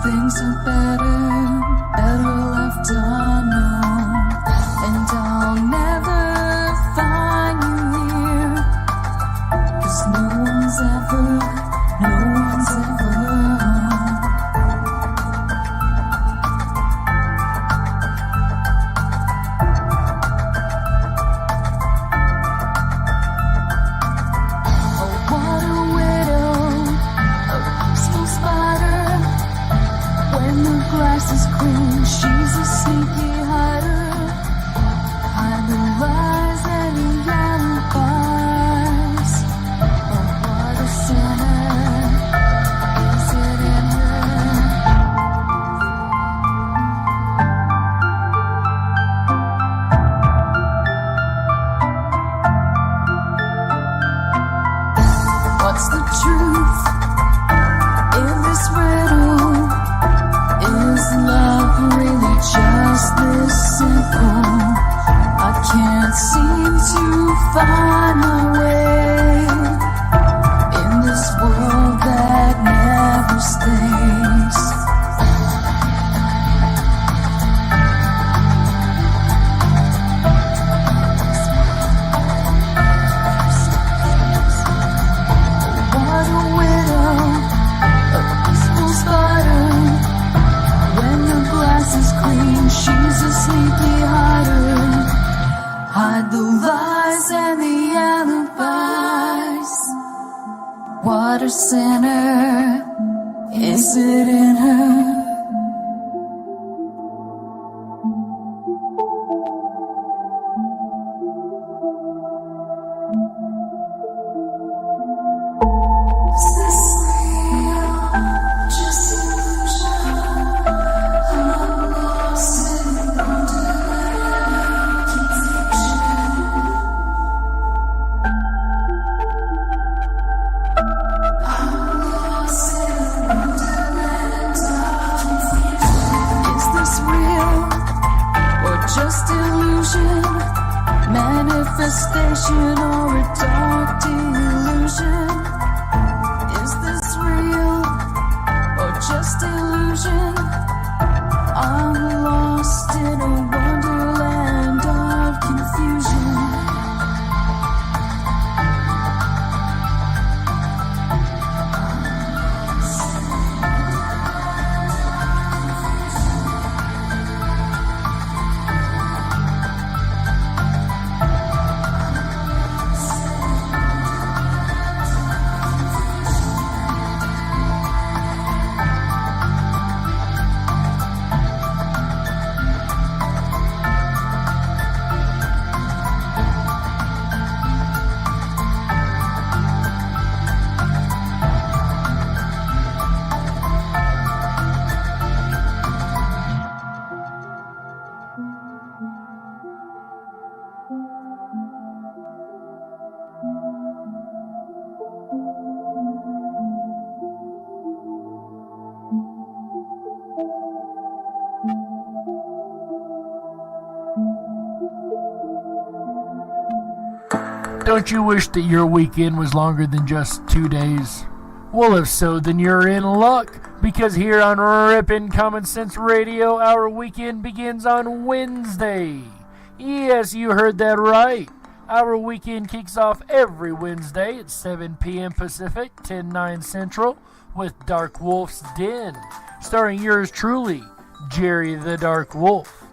things are better left unknown. And I'll never find you here, 'cause no one's ever she's a sneaky hider, hide the lies and the alibis. Oh, what a sinner, is it in her? What's the truth in this riddle? Is love really just this simple? I can't seem to find my way in this world that never stays. What a widow, a peaceful spider. When the glass is clean, she's a sneaky hider, hide the lies and the alibis. What a sinner, is it in her? Just illusion, manifestation, or a dark delusion? Is this real or just illusion? I'm lost in a wonderland of confusion. Don't you wish that your weekend was longer than just 2 days? Well, if so, then you're in luck, because here on Rippin' Common Sense Radio, our weekend begins on Wednesday. Yes, you heard that right. Our weekend kicks off every Wednesday at 7 p.m. Pacific, 10/9 Central, with Darkwolf's Den, starring yours truly, Jerry the Dark Wolf.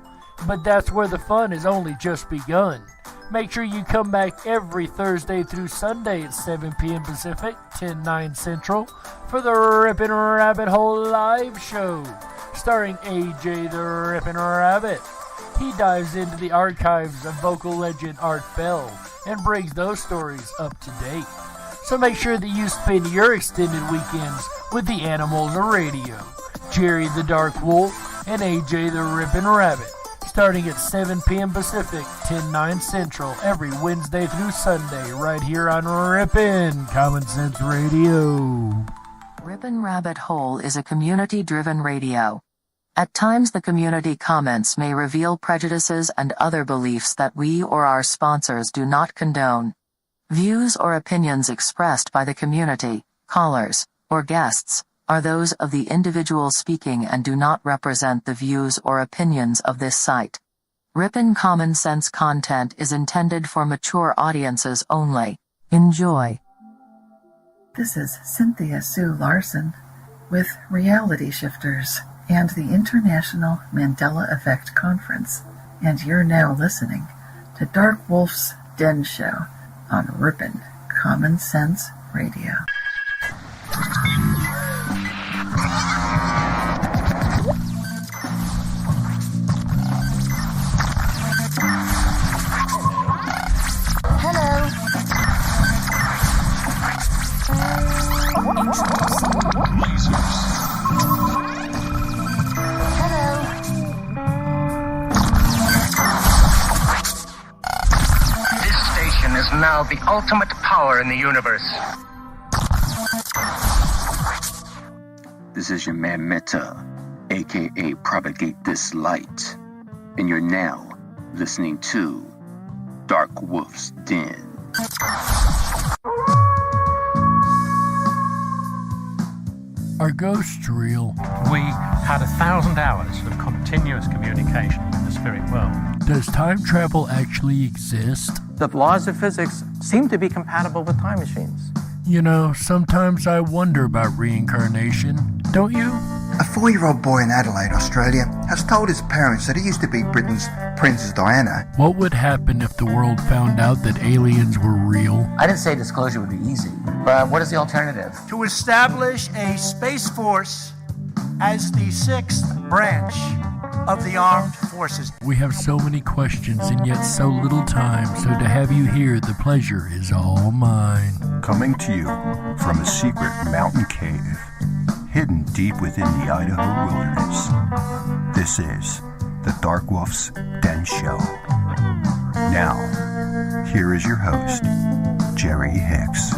But that's where the fun has only just begun. Make sure you come back every Thursday through Sunday at 7 p.m. Pacific, 10/9 Central, for the Rippin' Rabbit Hole live show, starring AJ the Rippin' Rabbit. He dives into the archives of vocal legend Art Bell and brings those stories up to date. So make sure that you spend your extended weekends with the animals of radio, Jerry the Dark Wolf and AJ the Rippin' Rabbit, starting at 7 p.m. Pacific, 10/9 Central, every Wednesday through Sunday, right here on Rippin' Common Sense Radio. Rippin' Rabbit Hole is a community-driven radio. At times the community comments may reveal prejudices and other beliefs that we or our sponsors do not condone. Views or opinions expressed by the community, callers, or guests are those of the individual speaking and do not represent the views or opinions of this site. Rippin' Common Sense content is intended for mature audiences only. Enjoy. This is Cynthia Sue Larson with Reality Shifters and the International Mandela Effect Conference, and you're now listening to Darkwolf's Den Show on Rippin' Common Sense Radio. Now the ultimate power in the universe. This is your man Meta, aka Propagate This Light, and you're now listening to Darkwolf's Den. Are ghosts real? We had 1,000 hours of continuous communication with the spirit world. Does time travel actually exist? The laws of physics seem to be compatible with time machines. You know, sometimes I wonder about reincarnation. Don't you? A 4-year-old boy in Adelaide, Australia, has told his parents that he used to be Britain's Princess Diana. What would happen if the world found out that aliens were real? I didn't say disclosure would be easy, but what is the alternative? To establish a space force as the 6th branch of the armed forces. We have so many questions and yet so little time, so to have you here, the pleasure is all mine. Coming to you from a secret mountain cave, hidden deep within the Idaho wilderness, this is the Darkwolf's Den Show. Now, here is your host, Jerry Hicks.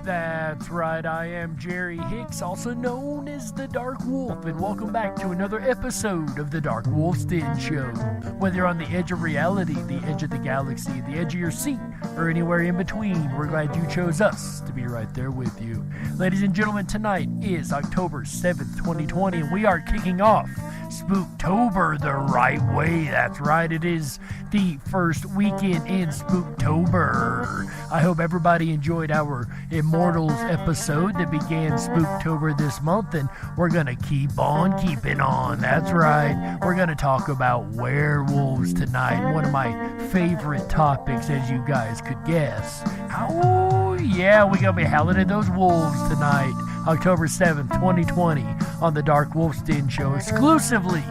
That's right, I am Jerry Hicks, also known as the Dark Wolf, and welcome back to another episode of the Darkwolf's Den Show. Whether you're on the edge of reality, the edge of the galaxy, the edge of your seat, or anywhere in between, we're glad you chose us to be right there with you. Ladies and gentlemen, tonight is October 7th, 2020, and we are kicking off Spooktober the right way. That's right, it is the first weekend in Spooktober. I hope everybody enjoyed our Immortals episode that began Spooktober this month, and we're gonna keep on keeping on. That's right, we're gonna talk about werewolves tonight, one of my favorite topics, as you guys could guess. Oh yeah, we're gonna be howling at those wolves tonight, October 7th, 2020, on the Darkwolf's Den Show, exclusively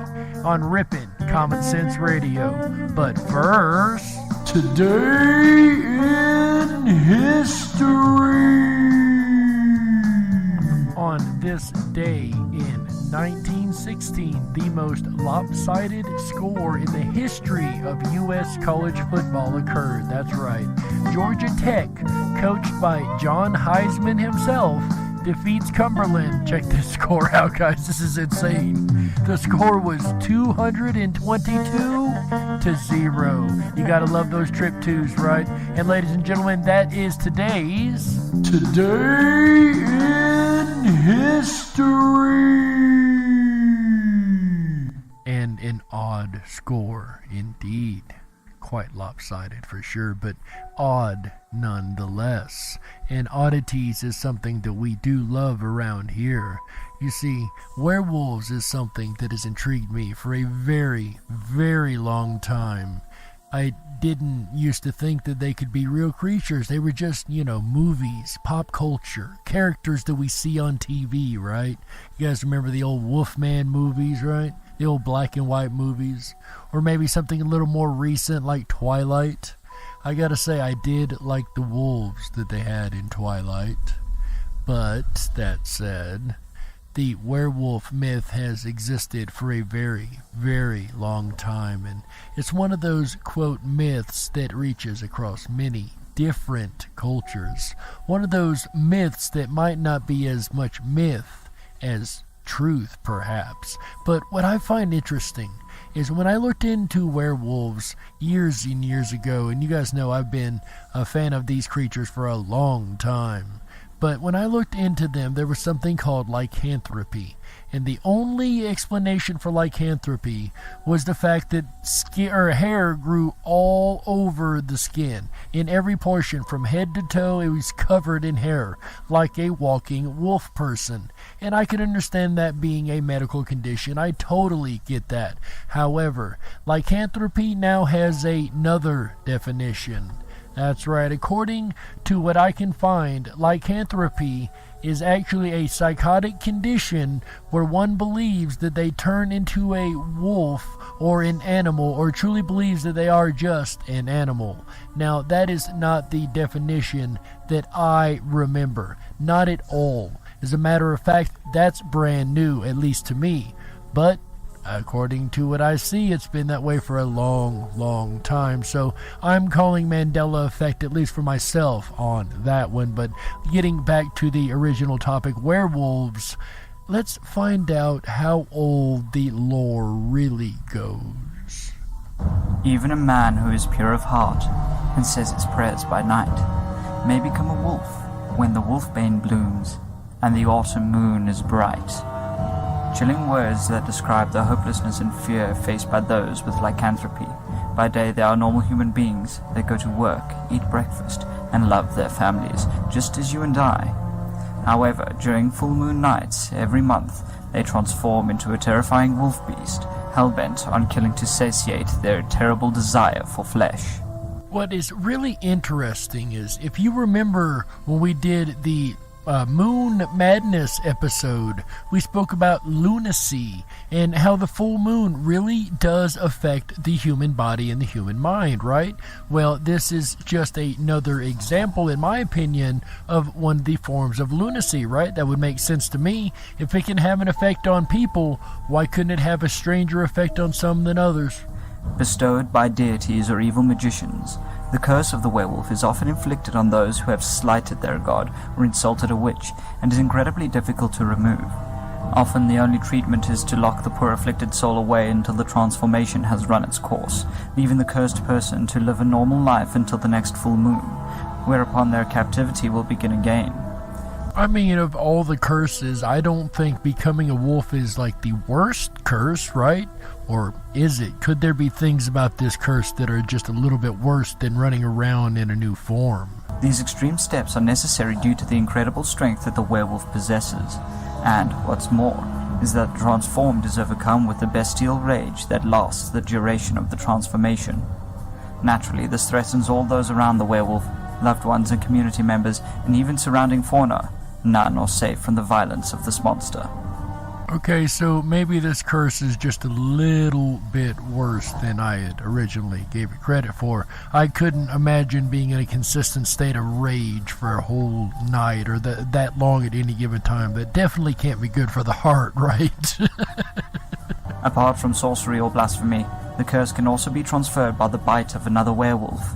on Rippin' Common Sense Radio. But first, today in history. On this day in 1916, the most lopsided score in the history of U.S. college football occurred. That's right. Georgia Tech, coached by John Heisman himself, defeats Cumberland. Check this score out, guys. This is insane. The score was 222-0. You gotta love those trip twos, right? And ladies and gentlemen, that is today's Today in History. And an odd score indeed. Quite lopsided for sure, but odd nonetheless. And oddities is something that we do love around here. You see, werewolves is something that has intrigued me for a very, very long time. I didn't used to think that they could be real creatures. They were just, movies, pop culture, characters that we see on TV, right? You guys remember the old Wolfman movies, right? The old black and white movies, or maybe something a little more recent like Twilight. I gotta say, I did like the wolves that they had in Twilight. But, that said, the werewolf myth has existed for a very, very long time, and it's one of those, quote, myths that reaches across many different cultures. One of those myths that might not be as much myth as truth, perhaps. But what I find interesting is when I looked into werewolves years and years ago, and you guys know I've been a fan of these creatures for a long time. But when I looked into them, there was something called lycanthropy. And the only explanation for lycanthropy was the fact that hair grew all over the skin. In every portion, from head to toe, it was covered in hair, like a walking wolf person. And I can understand that being a medical condition. I totally get that. However, lycanthropy now has another definition. That's right. According to what I can find, lycanthropy is actually a psychotic condition where one believes that they turn into a wolf or an animal, or truly believes that they are just an animal. Now, that is not the definition that I remember. Not at all. As a matter of fact, that's brand new, at least to me. But according to what I see, it's been that way for a long, long time. So I'm calling Mandela effect, at least for myself, on that one. But getting back to the original topic, werewolves, let's find out how old the lore really goes. Even a man who is pure of heart and says his prayers by night may become a wolf when the wolfbane blooms and the autumn moon is bright. Chilling words that describe the hopelessness and fear faced by those with lycanthropy. By day they are normal human beings. They go to work, eat breakfast, and love their families, just as you and I. However, during full moon nights every month, they transform into a terrifying wolf beast, hell-bent on killing to satiate their terrible desire for flesh. What is really interesting is, if you remember when we did the Moon Madness episode, we spoke about lunacy and how the full moon really does affect the human body and the human mind, right? Well, this is just another example, in my opinion, of one of the forms of lunacy, right? That would make sense to me. If it can have an effect on people, why couldn't it have a stranger effect on some than others? Bestowed by deities or evil magicians, the curse of the werewolf is often inflicted on those who have slighted their god or insulted a witch, and is incredibly difficult to remove. Often the only treatment is to lock the poor afflicted soul away until the transformation has run its course, leaving the cursed person to live a normal life until the next full moon, whereupon their captivity will begin again. I mean, of all the curses, I don't think becoming a wolf is like the worst curse, right? Or is it? Could there be things about this curse that are just a little bit worse than running around in a new form? These extreme steps are necessary due to the incredible strength that the werewolf possesses. And, what's more, is that the transformed is overcome with the bestial rage that lasts the duration of the transformation. Naturally, this threatens all those around the werewolf, loved ones and community members, and even surrounding fauna. None are safe from the violence of this monster. Okay, so maybe this curse is just a little bit worse than I had originally gave it credit for. I couldn't imagine being in a consistent state of rage for a whole night or that long at any given time. That definitely can't be good for the heart, right? Apart from sorcery or blasphemy, the curse can also be transferred by the bite of another werewolf,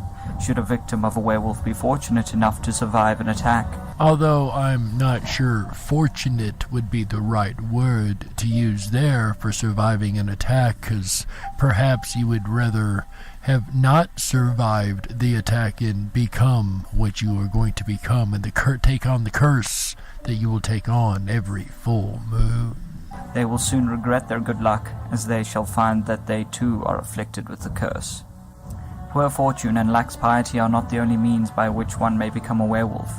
should a victim of a werewolf be fortunate enough to survive an attack. Although I'm not sure fortunate would be the right word to use there for surviving an attack, because perhaps you would rather have not survived the attack and become what you are going to become, and take on the curse that you will take on every full moon. They will soon regret their good luck, as they shall find that they too are afflicted with the curse. Poor fortune and lax piety are not the only means by which one may become a werewolf.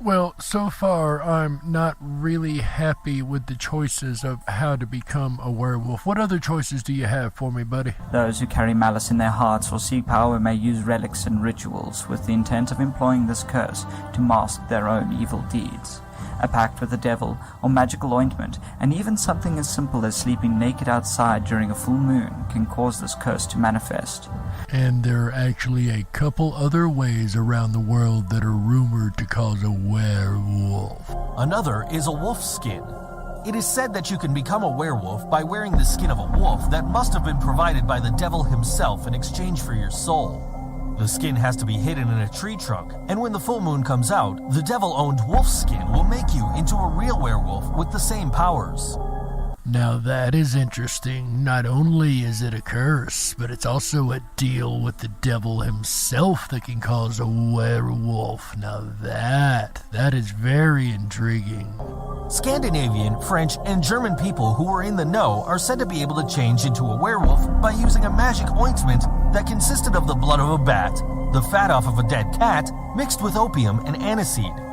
Well, so far I'm not really happy with the choices of how to become a werewolf. What other choices do you have for me, buddy? Those who carry malice in their hearts or seek power may use relics and rituals with the intent of employing this curse to mask their own evil deeds. A pact with the devil, or magical ointment, and even something as simple as sleeping naked outside during a full moon can cause this curse to manifest. And there are actually a couple other ways around the world that are rumored to cause a werewolf. Another is a wolf skin. It is said that you can become a werewolf by wearing the skin of a wolf that must have been provided by the devil himself in exchange for your soul. The skin has to be hidden in a tree trunk, and when the full moon comes out, the devil-owned wolf skin will make you into a real werewolf with the same powers. Now that is interesting. Not only is it a curse, but it's also a deal with the devil himself that can cause a werewolf. Now that is very intriguing. Scandinavian, French, and German people who were in the know are said to be able to change into a werewolf by using a magic ointment that consisted of the blood of a bat, the fat off of a dead cat, mixed with opium and aniseed.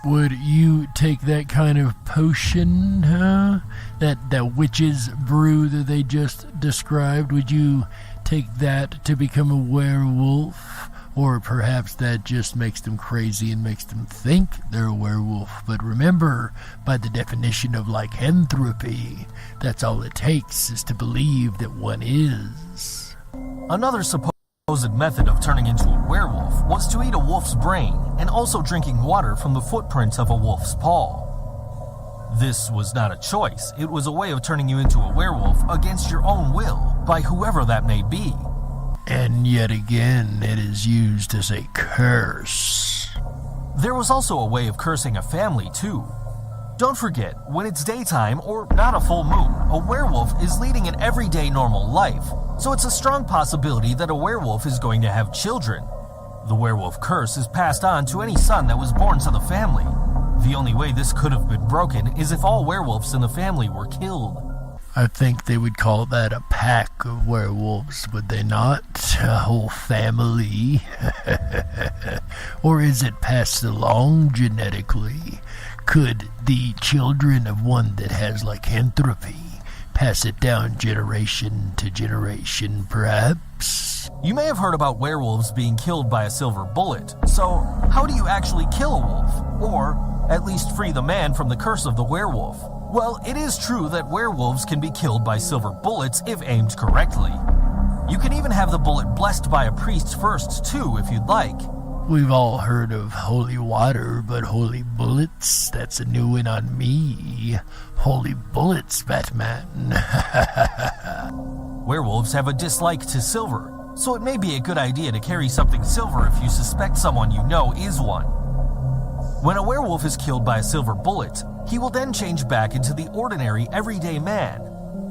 Would you take that kind of potion, huh? That witch's brew that they just described? Would you take that to become a werewolf? Or perhaps that just makes them crazy and makes them think they're a werewolf. But remember, by the definition of lycanthropy, that's all it takes is to believe that one is. Another supposed method of turning into a werewolf was to eat a wolf's brain and also drinking water from the footprints of a wolf's paw. This was not a choice. It was a way of turning you into a werewolf against your own will by whoever that may be. And yet again, it is used as a curse. There was also a way of cursing a family too. Don't forget, when it's daytime or not a full moon, a werewolf is leading an everyday normal life, so it's a strong possibility that a werewolf is going to have children. The werewolf curse is passed on to any son that was born to the family. The only way this could have been broken is if all werewolves in the family were killed. I think they would call that a pack of werewolves, would they not? A whole family? Or is it passed along genetically? Could the children of one that has lycanthropy pass it down generation to generation, perhaps? You may have heard about werewolves being killed by a silver bullet, so how do you actually kill a wolf? Or at least free the man from the curse of the werewolf? Well, it is true that werewolves can be killed by silver bullets if aimed correctly. You can even have the bullet blessed by a priest first, too, if you'd like. We've all heard of holy water, but holy bullets? That's a new one on me. Holy bullets, Batman. Werewolves have a dislike to silver, so it may be a good idea to carry something silver if you suspect someone you know is one. When a werewolf is killed by a silver bullet, he will then change back into the ordinary, everyday man.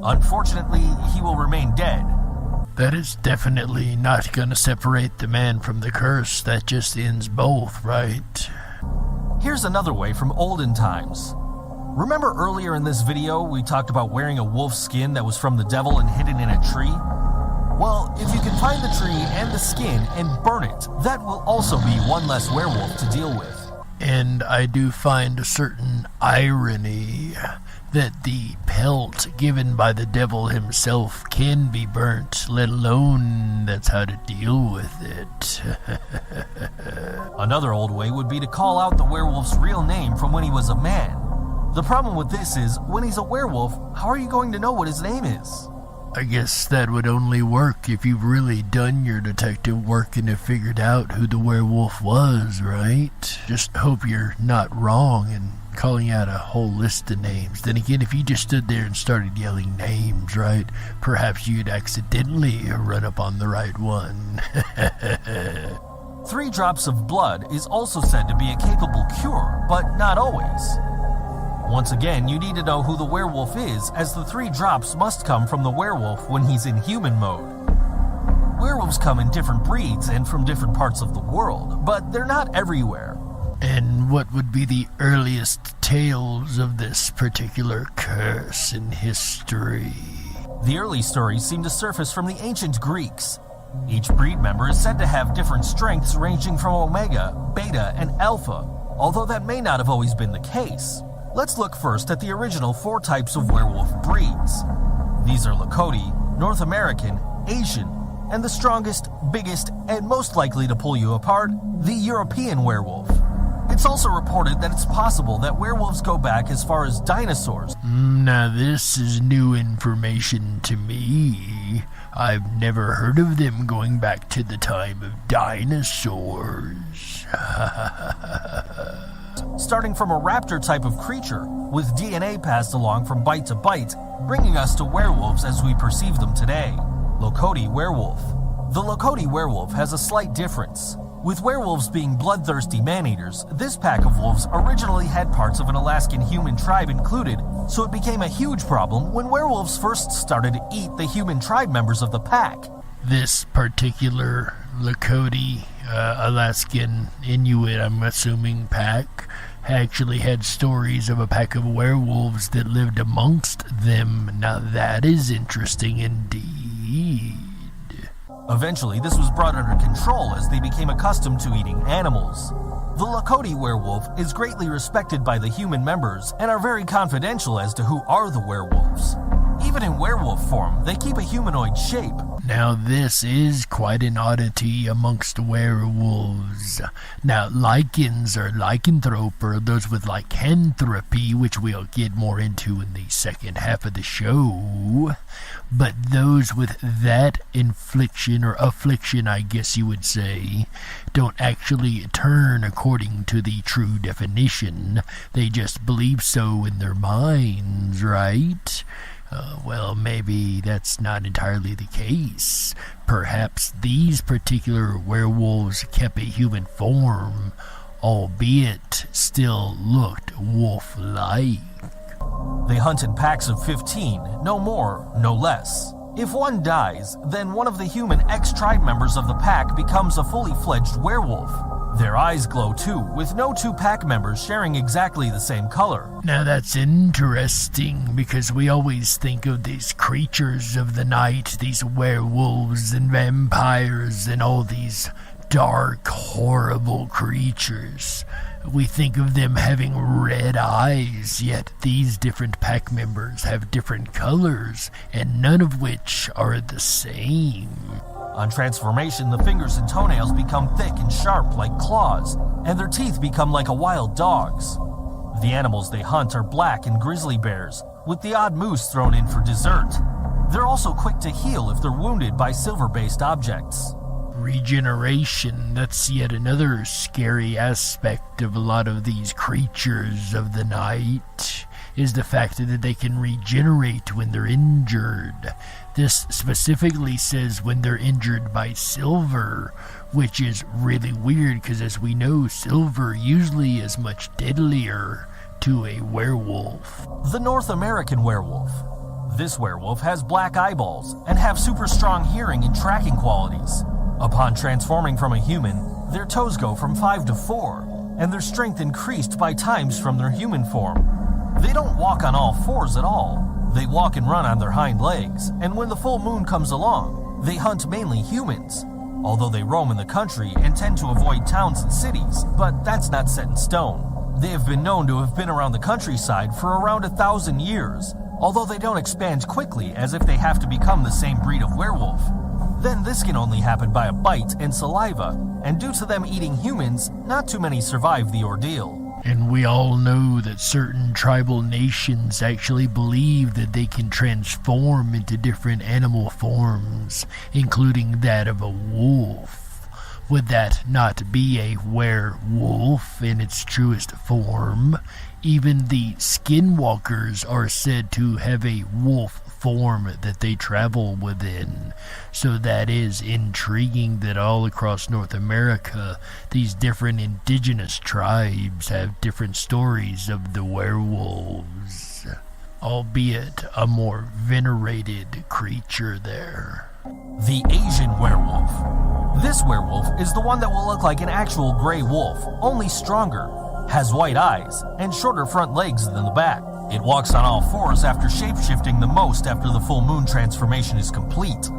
Unfortunately, he will remain dead. That is definitely not going to separate the man from the curse. That just ends both, right? Here's another way from olden times. Remember earlier in this video we talked about wearing a wolf's skin that was from the devil and hidden in a tree? Well, if you can find the tree and the skin and burn it, that will also be one less werewolf to deal with. And I do find a certain irony that the pelt given by the devil himself can be burnt, let alone that's how to deal with it. Another old way would be to call out the werewolf's real name from when he was a man. The problem with this is, when he's a werewolf, how are you going to know what his name is? I guess that would only work if you've really done your detective work and have figured out who the werewolf was, right? Just hope you're not wrong in calling out a whole list of names. Then again, if you just stood there and started yelling names, right, perhaps you'd accidentally run up on the right one. 3 drops of blood is also said to be a capable cure, but not always. Once again, you need to know who the werewolf is, as the 3 drops must come from the werewolf when he's in human mode. Werewolves come in different breeds and from different parts of the world, but they're not everywhere. And what would be the earliest tales of this particular curse in history? The early stories seem to surface from the ancient Greeks. Each breed member is said to have different strengths ranging from Omega, Beta, and Alpha, although that may not have always been the case. Let's look first at the original 4 types of werewolf breeds. These are Lakota, North American, Asian, and the strongest, biggest, and most likely to pull you apart, the European werewolf. It's also reported that it's possible that werewolves go back as far as dinosaurs. Now this is new information to me. I've never heard of them going back to the time of dinosaurs. Starting from a raptor type of creature, with DNA passed along from bite to bite, bringing us to werewolves as we perceive them today. Lakota werewolf. The Lakota werewolf has a slight difference. With werewolves being bloodthirsty man-eaters, this pack of wolves originally had parts of an Alaskan human tribe included, so it became a huge problem when werewolves first started to eat the human tribe members of the pack. This particular Lakota, Alaskan Inuit, I'm assuming, pack actually had stories of a pack of werewolves that lived amongst them. Now that is interesting indeed. Eventually, this was brought under control as they became accustomed to eating animals. The Lakota werewolf is greatly respected by the human members and are very confidential as to who are the werewolves. Even in werewolf form, they keep a humanoid shape. Now this is quite an oddity amongst werewolves. Now lycans or lycanthrope are those with lycanthropy, which we'll get more into in the second half of the show. But those with that affliction, I guess you would say, don't actually turn according to the true definition. They just believe so in their minds, right? Well, maybe that's not entirely the case. Perhaps these particular werewolves kept a human form, albeit still looked wolf-like. They hunt in packs of 15, no more, no less. If one dies, then one of the human ex-tribe members of the pack becomes a fully fledged werewolf. Their eyes glow too, with no two pack members sharing exactly the same color. Now that's interesting, because we always think of these creatures of the night, these werewolves and vampires and all these dark, horrible creatures. We think of them having red eyes, yet these different pack members have different colors, and none of which are the same. On transformation, the fingers and toenails become thick and sharp like claws, and their teeth become like a wild dog's. The animals they hunt are black and grizzly bears, with the odd moose thrown in for dessert. They're also quick to heal if they're wounded by silver-based objects. Regeneration, that's yet another scary aspect of a lot of these creatures of the night, is the fact that they can regenerate when they're injured. This specifically says when they're injured by silver, which is really weird because, as we know, silver usually is much deadlier to a werewolf. The North American werewolf. This werewolf has black eyeballs and have super strong hearing and tracking qualities. Upon transforming from a human, their toes go from 5 to 4, and their strength increased by times from their human form. They don't walk on all fours at all. They walk and run on their hind legs, and when the full moon comes along, they hunt mainly humans, although they roam in the country and tend to avoid towns and cities, but that's not set in stone. They have been known to have been around the countryside for around 1,000 years, although they don't expand quickly as if they have to become the same breed of werewolf. Then this can only happen by a bite and saliva, and due to them eating humans, not too many survive the ordeal. And we all know that certain tribal nations actually believe that they can transform into different animal forms, including that of a wolf. Would that not be a werewolf in its truest form? Even the skinwalkers are said to have a wolf form that they travel within. So that is intriguing that all across North America, these different indigenous tribes have different stories of the werewolves, albeit a more venerated creature there. The Asian werewolf. This werewolf is the one that will look like an actual gray wolf, only stronger, has white eyes, and shorter front legs than the back. It walks on all fours after shapeshifting the most after the full moon transformation is complete.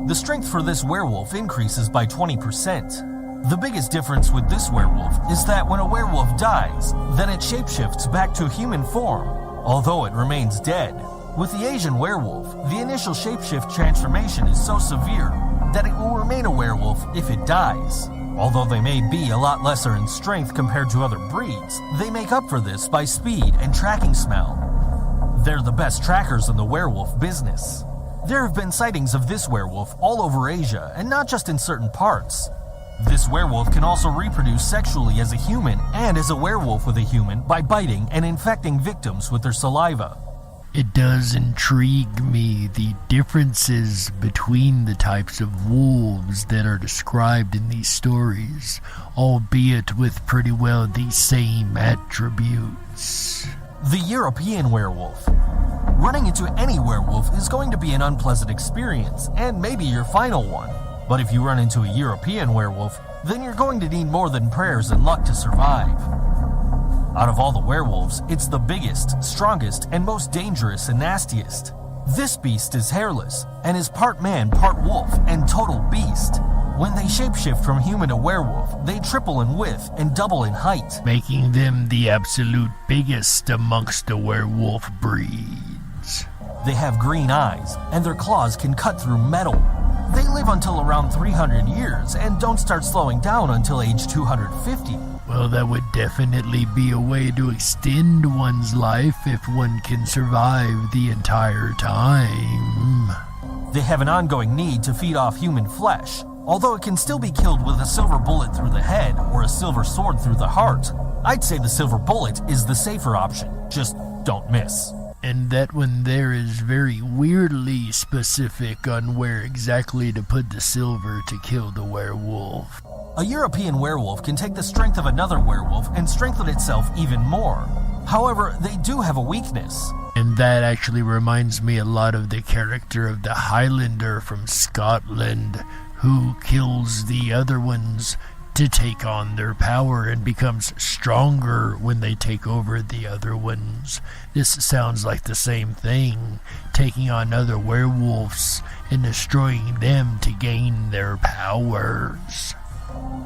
The strength for this werewolf increases by 20%. The biggest difference with this werewolf is that when a werewolf dies, then it shapeshifts back to human form, although it remains dead. With the Asian werewolf, the initial shapeshift transformation is so severe that it will remain a werewolf if it dies. Although they may be a lot lesser in strength compared to other breeds, they make up for this by speed and tracking smell. They're the best trackers in the werewolf business. There have been sightings of this werewolf all over Asia, and not just in certain parts. This werewolf can also reproduce sexually as a human and as a werewolf with a human by biting and infecting victims with their saliva. It does intrigue me the differences between the types of wolves that are described in these stories, albeit with pretty well the same attributes. The European werewolf. Running into any werewolf is going to be an unpleasant experience, and maybe your final one. But if you run into a European werewolf, then you're going to need more than prayers and luck to survive. Out of all the werewolves, it's the biggest, strongest, and most dangerous and nastiest. This beast is hairless, and is part man, part wolf, and total beast. When they shapeshift from human to werewolf, they triple in width and double in height, making them the absolute biggest amongst the werewolf breeds. They have green eyes, and their claws can cut through metal. They live until around 300 years, and don't start slowing down until age 250. Well, that would definitely be a way to extend one's life if one can survive the entire time. They have an ongoing need to feed off human flesh, although it can still be killed with a silver bullet through the head or a silver sword through the heart. I'd say the silver bullet is the safer option. Just don't miss. And that one there is very weirdly specific on where exactly to put the silver to kill the werewolf. A European werewolf can take the strength of another werewolf and strengthen itself even more. However, they do have a weakness. And that actually reminds me a lot of the character of the Highlander from Scotland, who kills the other ones to take on their power and becomes stronger when they take over the other ones. This sounds like the same thing, taking on other werewolves and destroying them to gain their powers.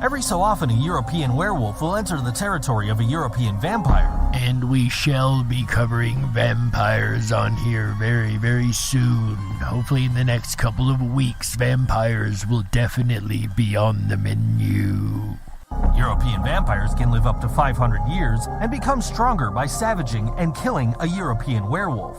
Every so often, a European werewolf will enter the territory of a European vampire. And we shall be covering vampires on here very, very soon. Hopefully in the next couple of weeks, vampires will definitely be on the menu. European vampires can live up to 500 years and become stronger by savaging and killing a European werewolf.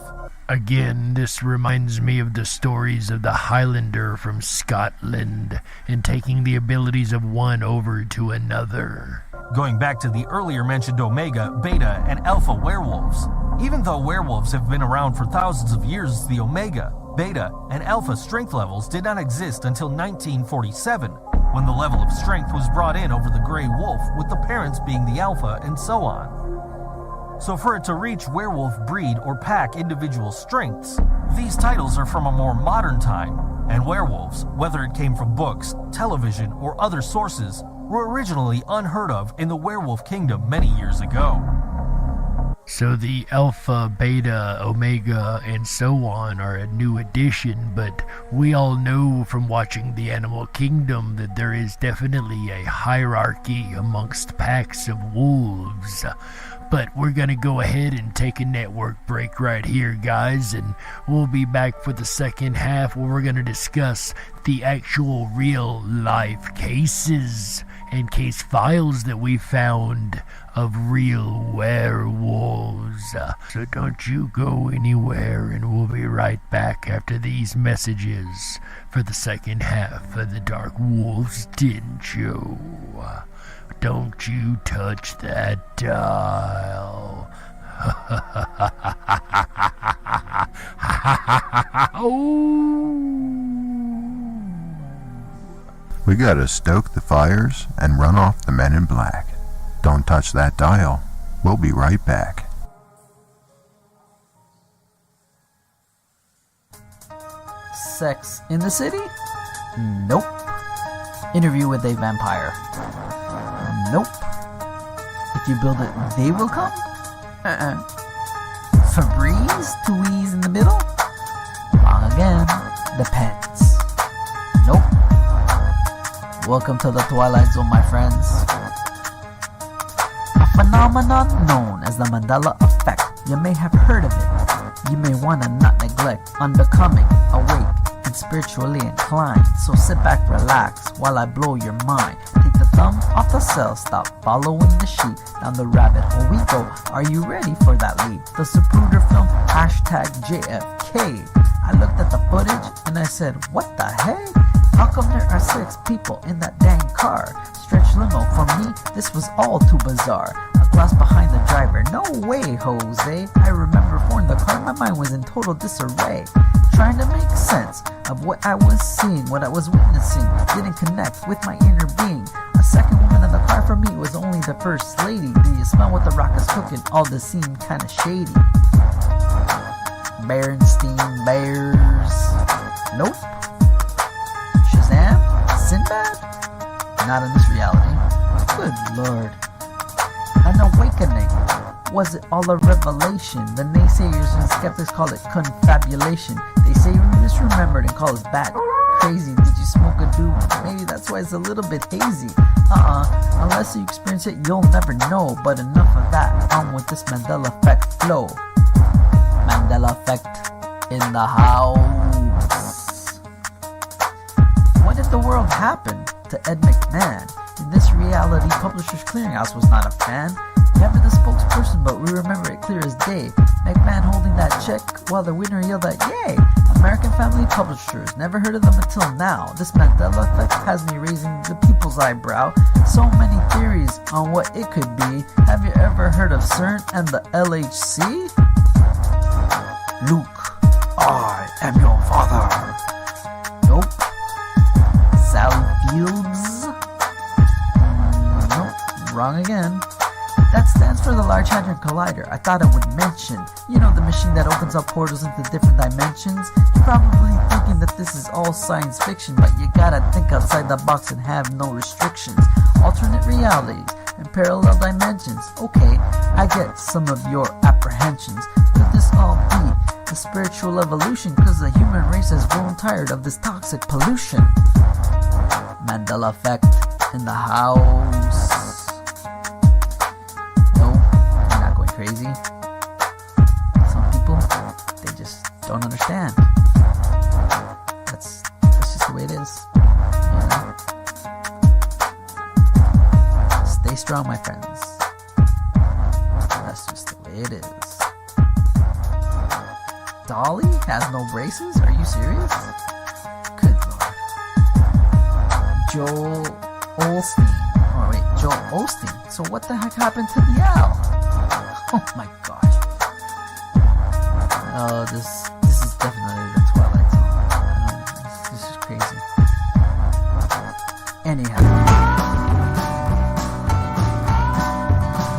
Again, this reminds me of the stories of the Highlander from Scotland and taking the abilities of one over to another. Going back to the earlier mentioned Omega, Beta, and Alpha werewolves. Even though werewolves have been around for thousands of years, the Omega, Beta, and Alpha strength levels did not exist until 1947, when the level of strength was brought in over the Grey Wolf, with the parents being the Alpha and so on. So for it to reach werewolf breed or pack individual strengths, these titles are from a more modern time, and werewolves, whether it came from books, television, or other sources, were originally unheard of in the werewolf kingdom many years ago. So the Alpha, Beta, Omega, and so on are a new addition, but we all know from watching the Animal Kingdom that there is definitely a hierarchy amongst packs of wolves. But we're going to go ahead and take a network break right here, guys, and we'll be back for the second half where we're going to discuss the actual real-life cases and case files that we found of real werewolves. So don't you go anywhere, and we'll be right back after these messages for the second half of the DarkWolf's Den Show. Don't you touch that dial. We gotta stoke the fires and run off the men in black. Don't touch that dial. We'll be right back. Sex in the city? Nope. Interview with a vampire? Nope. If you build it, they will come? Febreze? Tweeze in the middle? Wrong again. Depends. Nope. Welcome to the Twilight Zone, my friends. A phenomenon known as the Mandela effect. You may have heard of it. You may want to not neglect unbecoming, awake, and spiritually inclined. So sit back, relax, while I blow your mind. Take the thumb off the cell, stop following the sheep. Down the rabbit hole we go. Are you ready for that leap? The Zapruder film, #JFK. I looked at the footage and I said, what the heck? How come there are 6 people in that dang car? Stretch limo, for me, this was all too bizarre. A lost behind the driver. No way, Jose. I remember before in the car, my mind was in total disarray. Trying to make sense of what I was seeing, what I was witnessing. Didn't connect with my inner being. A second woman in the car for me was only the first lady. Do you smell what the rock is cooking? All this seemed kinda shady. Berenstein Bears. Nope. Shazam? Sinbad? Not in this reality. Good lord. An awakening. Was it all a revelation? The naysayers and skeptics call it confabulation. They say we misremembered and call us bat crazy. Did you smoke a doob? Maybe that's why it's a little bit hazy. Unless you experience it, you'll never know. But enough of that. On with this Mandela effect flow. Mandela effect in the house. What if the world happened to Ed McMahon? In this reality, Publishers Clearinghouse was not a fan. Never the spokesperson, but we remember it clear as day. McMahon holding that check while the winner yelled out, "Yay!" American Family Publishers, never heard of them until now. This Mandela effect has me raising the people's eyebrow. So many theories on what it could be. Have you ever heard of CERN and the LHC? Luke, I am your father. Nope. Sally Fields? Nope. Wrong again. That stands for the Large Hadron Collider. I thought I would mention. You know, the machine that opens up portals into different dimensions? You're probably thinking that this is all science fiction, but you gotta think outside the box and have no restrictions. Alternate realities and parallel dimensions. Okay, I get some of your apprehensions. Could this all be a spiritual evolution? Cause the human race has grown tired of this toxic pollution. Mandela effect in the house. Crazy. Some people, they just don't understand. That's just the way it is. You know? Stay strong, my friends. That's just the way it is. Dolly has no braces? Are you serious? Good lord. Joel Osteen. Oh wait, Joel Osteen. So what the heck happened to the owl? Oh my gosh. Oh, this is definitely the Twilight Zone. This is crazy. Anyhow.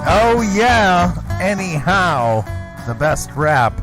Oh yeah, anyhow. The best rap.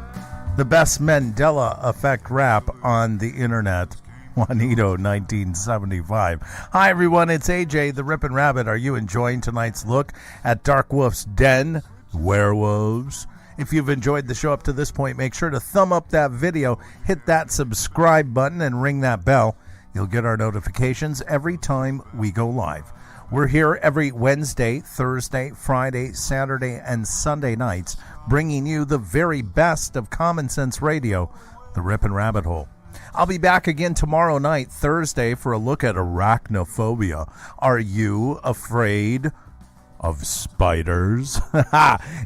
The best Mandela effect rap on the internet. Juanito, 1975. Hi everyone, it's AJ, the Rippin' Rabbit. Are you enjoying tonight's look at Darkwolf's Den? WereWolves. If you've enjoyed the show up to this point, make sure to thumb up that video, hit that subscribe button, and ring that bell. You'll get our notifications every time we go live. We're here every Wednesday, Thursday, Friday, Saturday, and Sunday nights, bringing you the very best of common sense radio, the Rippin' Rabbit Hole. I'll be back again tomorrow night, Thursday, for a look at arachnophobia. Are you afraid of spiders?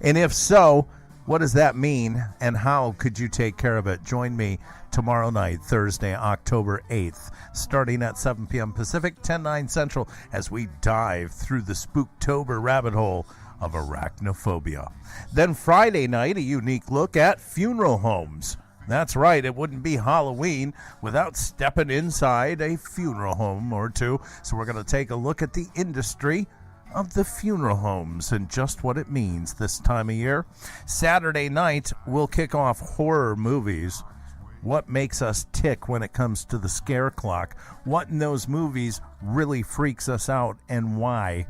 And if so, what does that mean and how could you take care of it? Join me tomorrow night, Thursday, October 8th, starting at 7 p.m. Pacific, 10/9 Central, as we dive through the Spooktober rabbit hole of arachnophobia. Then Friday night, a unique look at funeral homes. That's right, it wouldn't be Halloween without stepping inside a funeral home or two. So we're going to take a look at the industry of the funeral homes and just what it means this time of year. Saturday night, we'll kick off horror movies. What makes us tick when it comes to the scare clock? What in those movies really freaks us out and why?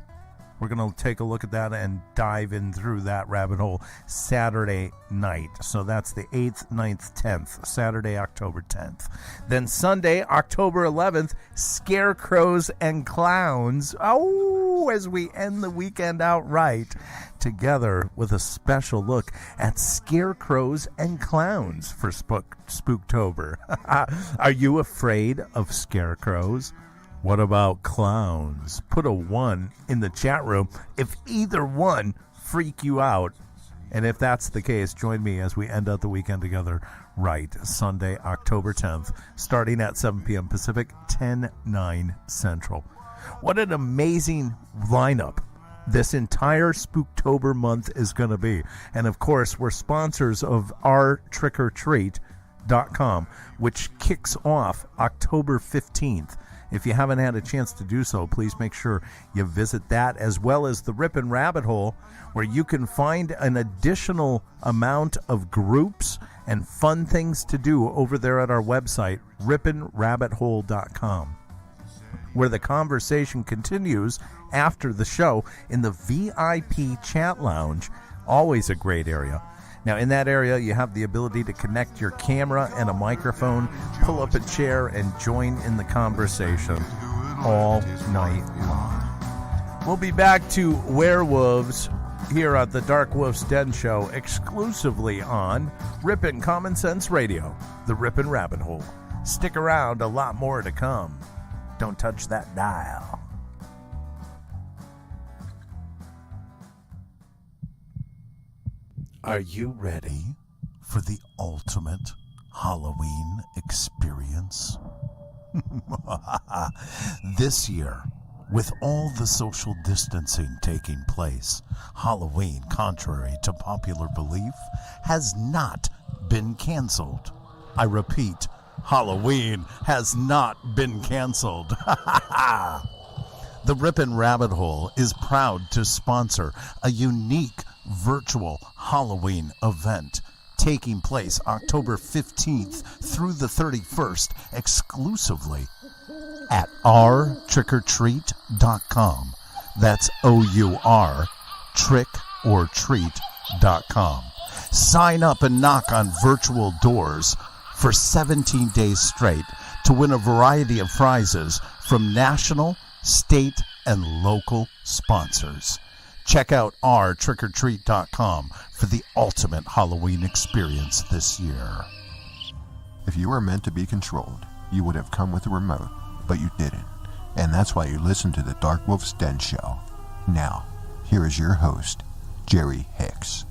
We're going to take a look at that and dive in through that rabbit hole Saturday night. So that's the 8th, 9th, 10th, Saturday, October 10th. Then Sunday, October 11th, Scarecrows and Clowns. Oh, as we end the weekend out right, together with a special look at Scarecrows and Clowns for Spooktober. Are you afraid of scarecrows? What about clowns? Put a 1 in the chat room if either one freak you out. And if that's the case, join me as we end out the weekend together right Sunday, October 10th, starting at 7 p.m. Pacific, 10/9 Central. What an amazing lineup this entire Spooktober month is going to be. And of course, we're sponsors of ourtrickortreat.com, which kicks off October 15th. If you haven't had a chance to do so, please make sure you visit that, as well as the Rippin' Rabbit Hole, where you can find an additional amount of groups and fun things to do over there at our website, rippinrabbithole.com, where the conversation continues after the show in the VIP chat lounge. Always a great area. Now, in that area, you have the ability to connect your camera and a microphone, pull up a chair, and join in the conversation all night long. We'll be back to WereWolves here at the Darkwolf's Den Show, exclusively on Rippin' Common Sense Radio, the Rippin' Rabbit Hole. Stick around, a lot more to come. Don't touch that dial. Are you ready for the ultimate Halloween experience? This year, with all the social distancing taking place, Halloween, contrary to popular belief, has not been canceled. I repeat, Halloween has not been canceled. The Rippin' Rabbit Hole is proud to sponsor a unique virtual Halloween event taking place October 15th through the 31st exclusively at ourtrickortreat.com. That's O-U-R, trickortreat.com. Sign up and knock on virtual doors for 17 days straight to win a variety of prizes from national, state, and local sponsors. Check out ourtrickortreat.com for the ultimate Halloween experience this year. If you were meant to be controlled, you would have come with a remote, but you didn't. And that's why you listen to the Darkwolf's Den Show. Now, here is your host, Jerry Hicks.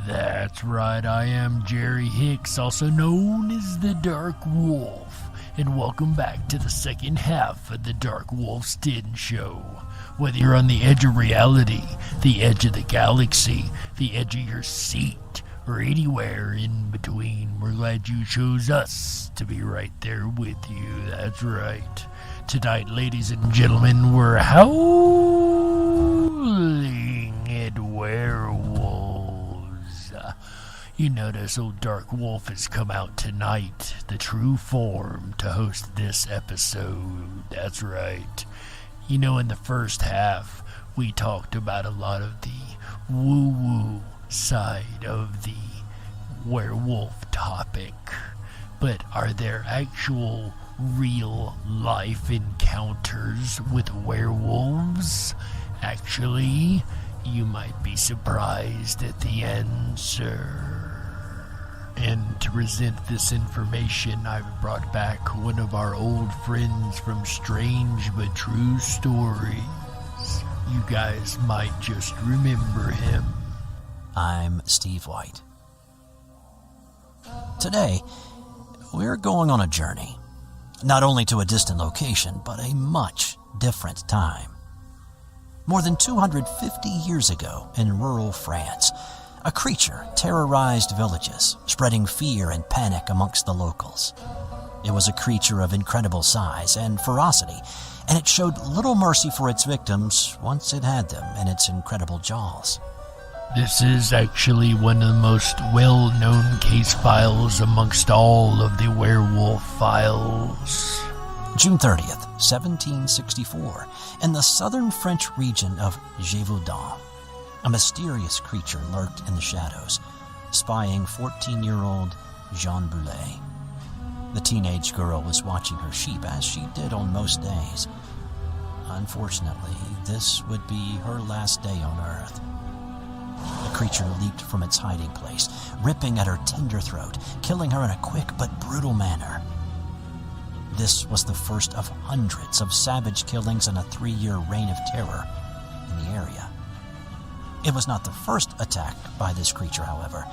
That's right, I am Jerry Hicks, also known as the Dark Wolf, and welcome back to the second half of the Darkwolf's Den Show. Whether you're on the edge of reality, the edge of the galaxy, the edge of your seat, or anywhere in between, we're glad you chose us to be right there with you. That's right. Tonight, ladies and gentlemen, we're howling at werewolves. You notice old Dark Wolf has come out tonight, the true form, to host this episode. That's right. You know, in the first half, we talked about a lot of the woo-woo side of the werewolf topic. But are there actual real-life encounters with werewolves? Actually, you might be surprised at the answer. And to present this information, I've brought back one of our old friends from Strange But True Stories. You guys might just remember him. I'm Steve White. Today, we're going on a journey, not only to a distant location, but a much different time. More than 250 years ago, in rural France, a creature terrorized villages, spreading fear and panic amongst the locals. It was a creature of incredible size and ferocity, and it showed little mercy for its victims once it had them in its incredible jaws. This is actually one of the most well-known case files amongst all of the werewolf files. June 30th, 1764, in the southern French region of Gévaudan, a mysterious creature lurked in the shadows, spying 14-year-old Jean Boulet. The teenage girl was watching her sheep, as she did on most days. Unfortunately, this would be her last day on Earth. The creature leaped from its hiding place, ripping at her tender throat, killing her in a quick but brutal manner. This was the first of hundreds of savage killings in a 3-year reign of terror in the area. It was not the first attack by this creature, however.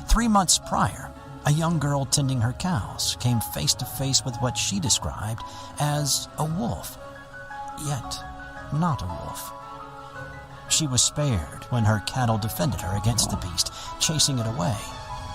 3 months prior, a young girl tending her cows came face to face with what she described as a wolf. yet not a wolf. She was spared when her cattle defended her against the beast, chasing it away.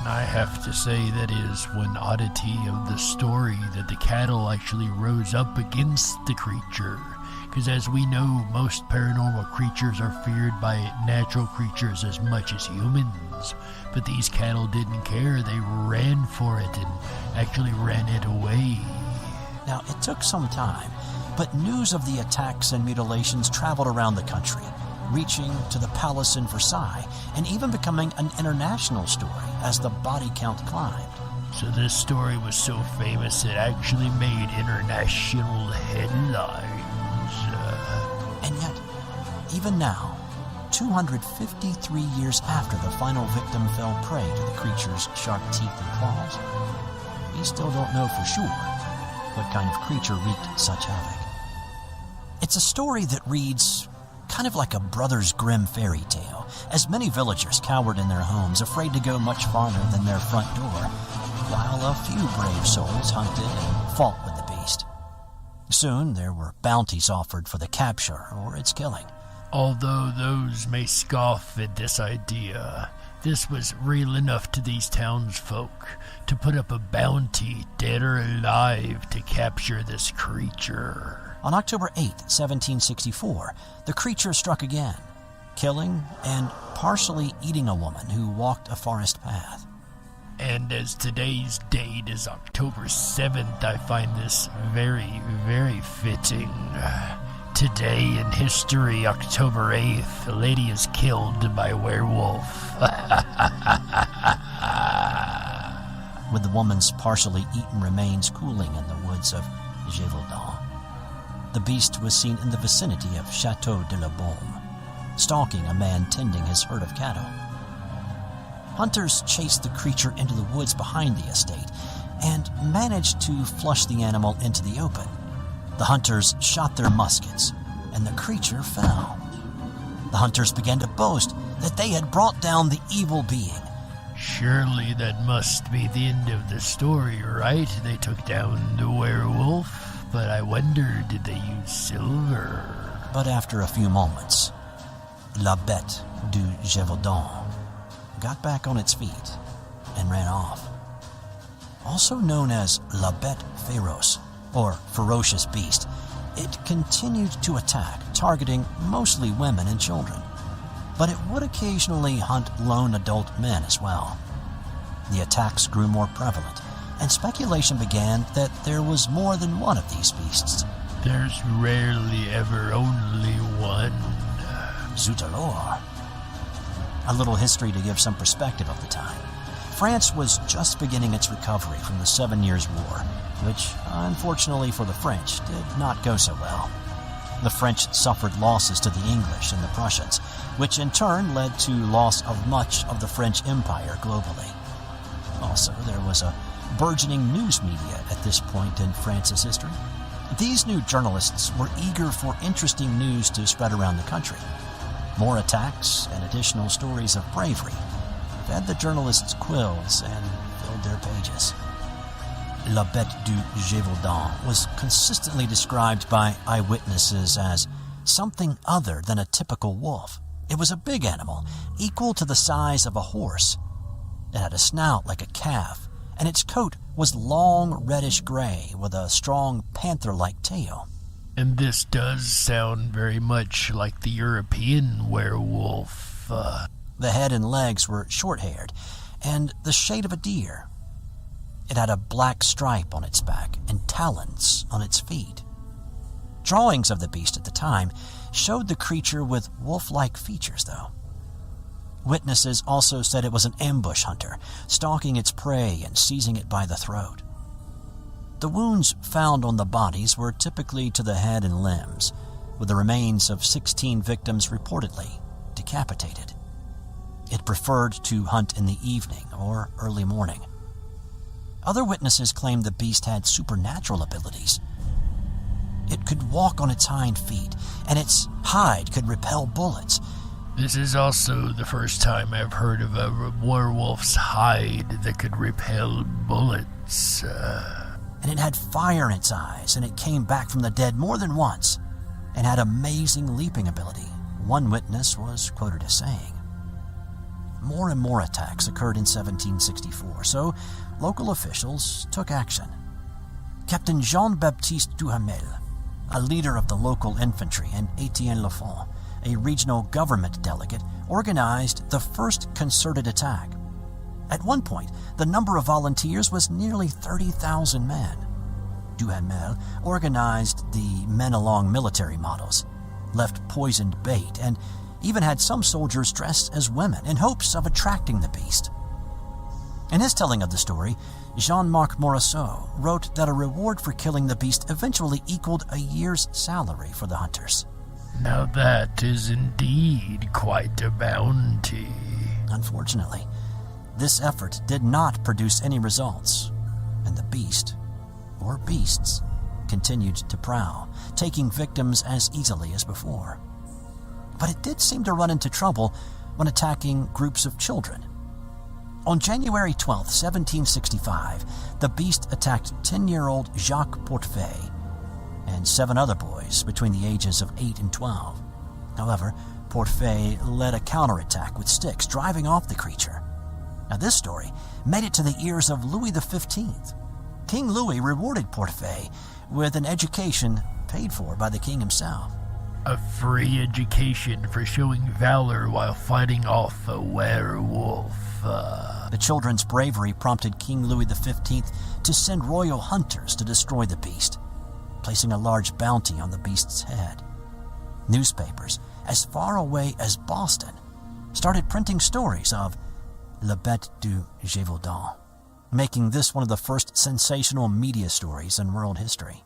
I have to say that is one oddity of the story, that the cattle actually rose up against the creature. Because as we know, most paranormal creatures are feared by natural creatures as much as humans. But these cattle didn't care. They ran for it and actually ran it away. Now, it took some time, but news of the attacks and mutilations traveled around the country, reaching to the palace in Versailles, and even becoming an international story as the body count climbed. So this story was so famous it actually made international headlines. And yet, even now, 253 years after the final victim fell prey to the creature's sharp teeth and claws, we still don't know for sure what kind of creature wreaked such havoc. It's a story that reads kind of like a Brothers Grimm fairy tale, as many villagers cowered in their homes, afraid to go much farther than their front door, while a few brave souls hunted and fought with the beast. Soon there were bounties offered for the capture or its killing. Although those may scoff at this idea, this was real enough to these townsfolk to put up a bounty, dead or alive, to capture this creature. On October 8, 1764, the creature struck again, killing and partially eating a woman who walked a forest path. And as today's date is October 7th, I find this very, very fitting. Today in history, October 8th, a lady is killed by a werewolf. With the woman's partially eaten remains cooling in the woods of Gévaudan. The beast was seen in the vicinity of Château de la Baume, stalking a man tending his herd of cattle. Hunters chased the creature into the woods behind the estate and managed to flush the animal into the open. The hunters shot their muskets, and the creature fell. The hunters began to boast that they had brought down the evil being. Surely that must be the end of the story, right? They took down the werewolf. But I wonder, did they use silver? But after a few moments, La Bête du Gévaudan got back on its feet and ran off. Also known as La Bête Féroce, or Ferocious Beast, it continued to attack, targeting mostly women and children. But it would occasionally hunt lone adult men as well. The attacks grew more prevalent, and speculation began that there was more than one of these beasts. There's rarely ever only one. Zut alors. A little history to give some perspective of the time. France was just beginning its recovery from the 7 Years' War, which, unfortunately for the French, did not go so well. The French suffered losses to the English and the Prussians, which in turn led to loss of much of the French Empire globally. Also, there was a burgeoning news media at this point in France's history. These new journalists were eager for interesting news to spread around the country. More attacks and additional stories of bravery fed the journalists' quills and filled their pages. La Bête du Gévaudan was consistently described by eyewitnesses as something other than a typical wolf. It was a big animal, equal to the size of a horse. It had a snout like a calf, and its coat was long reddish-gray with a strong panther-like tail. And this does sound very much like the European werewolf. The head and legs were short-haired, and the shade of a deer. It had a black stripe on its back and talons on its feet. Drawings of the beast at the time showed the creature with wolf-like features, though. Witnesses also said it was an ambush hunter, stalking its prey and seizing it by the throat. The wounds found on the bodies were typically to the head and limbs, with the remains of 16 victims reportedly decapitated. It preferred to hunt in the evening or early morning. Other witnesses claimed the beast had supernatural abilities. It could walk on its hind feet, and its hide could repel bullets. This is also the first time I've heard of a werewolf's hide that could repel bullets. And it had fire in its eyes, and it came back from the dead more than once. and had amazing leaping ability, one witness was quoted as saying. More and more attacks occurred in 1764, so local officials took action. Captain Jean-Baptiste Duhamel, a leader of the local infantry, and Etienne Lafont, a regional government delegate, organized the first concerted attack. At one point, the number of volunteers was nearly 30,000 men. Duhamel organized the men along military models, left poisoned bait, and even had some soldiers dressed as women in hopes of attracting the beast. In his telling of the story, Jean-Marc Morisseau wrote that a reward for killing the beast eventually equaled a year's salary for the hunters. Now that is indeed quite a bounty. Unfortunately, this effort did not produce any results, and the beast, or beasts, continued to prowl, taking victims as easily as before. But it did seem to run into trouble when attacking groups of children. On January 12, 1765, the beast attacked 10-year-old Jacques Portefeuille and 7 other boys between the ages of 8 and 12. However, Portefeuille led a counterattack with sticks, driving off the creature. Now, this story made it to the ears of Louis XV. King Louis rewarded Portefeuille with an education paid for by the king himself. A free education for showing valor while fighting off a werewolf. The children's bravery prompted King Louis XV to send royal hunters to destroy the beast, placing a large bounty on the beast's head. Newspapers as far away as Boston started printing stories of La Bête du Gévaudan, making this one of the first sensational media stories in world history.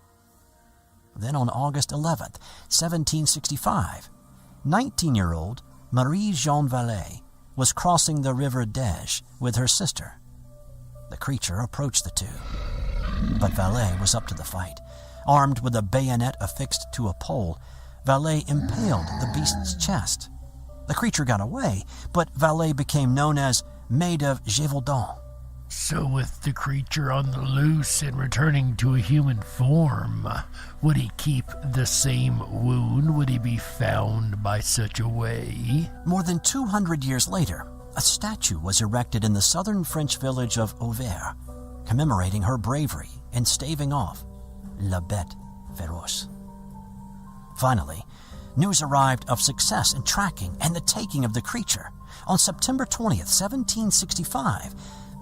Then on August 11th, 1765, 19-year-old Marie-Jeanne Vallée was crossing the River Dège with her sister. The creature approached the two, but Vallée was up to the fight. Armed with a bayonet affixed to a pole, Vallée impaled the beast's chest. The creature got away, but Vallée became known as Maid of Gévaudan. So with the creature on the loose and returning to a human form, would he keep the same wound? Would he be found by such a way? More than 200 years later, a statue was erected in the southern French village of Auvers, commemorating her bravery in staving off La Bête Féroce. Finally, news arrived of success in tracking and the taking of the creature. On September 20th, 1765,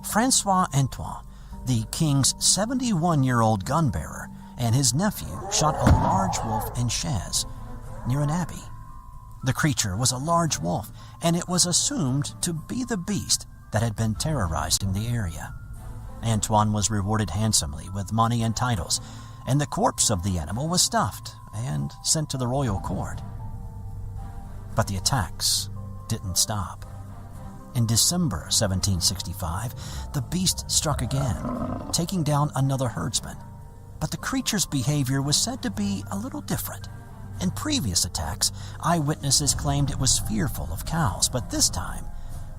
Francois Antoine, the king's 71-year-old gun-bearer, and his nephew shot a large wolf in Chaise, near an abbey. The creature was a large wolf, and it was assumed to be the beast that had been terrorizing the area. Antoine was rewarded handsomely with money and titles, and the corpse of the animal was stuffed and sent to the royal court. But the attacks didn't stop. In December 1765, the beast struck again, taking down another herdsman. But the creature's behavior was said to be a little different. In previous attacks, eyewitnesses claimed it was fearful of cows, but this time,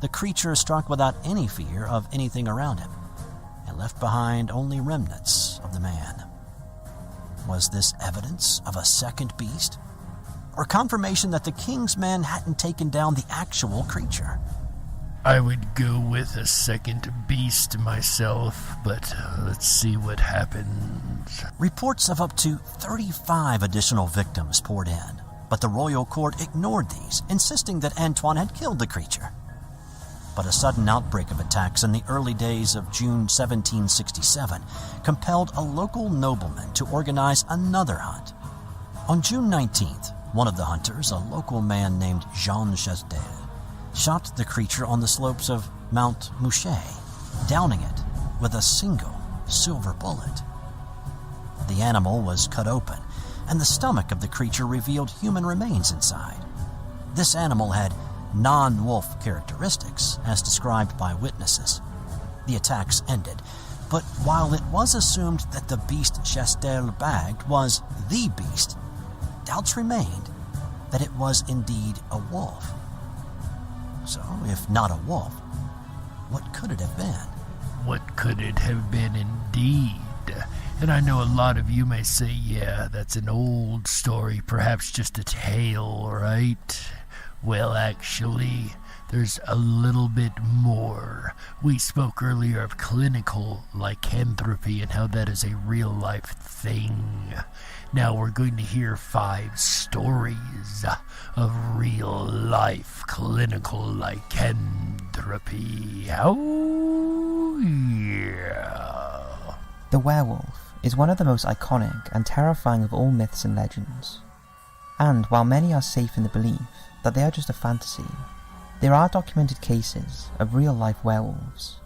the creature struck without any fear of anything around him, and left behind only remnants of the man. Was this evidence of a second beast? Or confirmation that the king's men hadn't taken down the actual creature? I would go with a second beast myself, but let's see what happens. Reports of up to 35 additional victims poured in, but the royal court ignored these, insisting that Antoine had killed the creature. But a sudden outbreak of attacks in the early days of June 1767 compelled a local nobleman to organize another hunt. On June 19th, one of the hunters, a local man named Jean Chastel, shot the creature on the slopes of Mount Mouchet, downing it with a single silver bullet. The animal was cut open, and the stomach of the creature revealed human remains inside. This animal had non-wolf characteristics, as described by witnesses. The attacks ended, but while it was assumed that the beast Chastel bagged was the beast, doubts remained that it was indeed a wolf. So, if not a wolf, what could it have been? What could it have been indeed? And I know a lot of you may say, yeah, that's an old story, perhaps just a tale, right? Well, actually, there's a little bit more. We spoke earlier of clinical lycanthropy and how that is a real-life thing. Now we're going to hear 5 stories of real-life clinical lycanthropy. Oh, yeah. The werewolf is one of the most iconic and terrifying of all myths and legends. And while many are safe in the belief that they are just a fantasy, there are documented cases of real-life werewolves.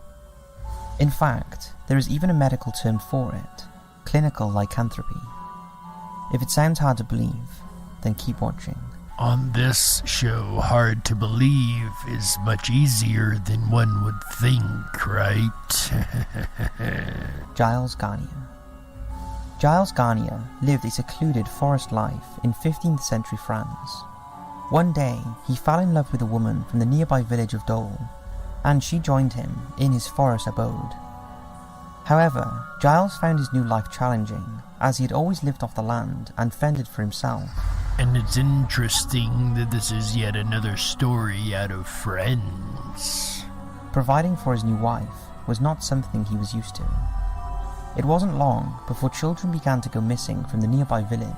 In fact, there is even a medical term for it, clinical lycanthropy. If it sounds hard to believe, then keep watching. On this show, hard to believe is much easier than one would think, right? Giles Garnier. Giles Garnier lived a secluded forest life in 15th century France. One day, he fell in love with a woman from the nearby village of Dole, and she joined him in his forest abode. However, Giles found his new life challenging, as he had always lived off the land and fended for himself. And it's interesting that this is yet another story out of France. Providing for his new wife was not something he was used to. It wasn't long before children began to go missing from the nearby village.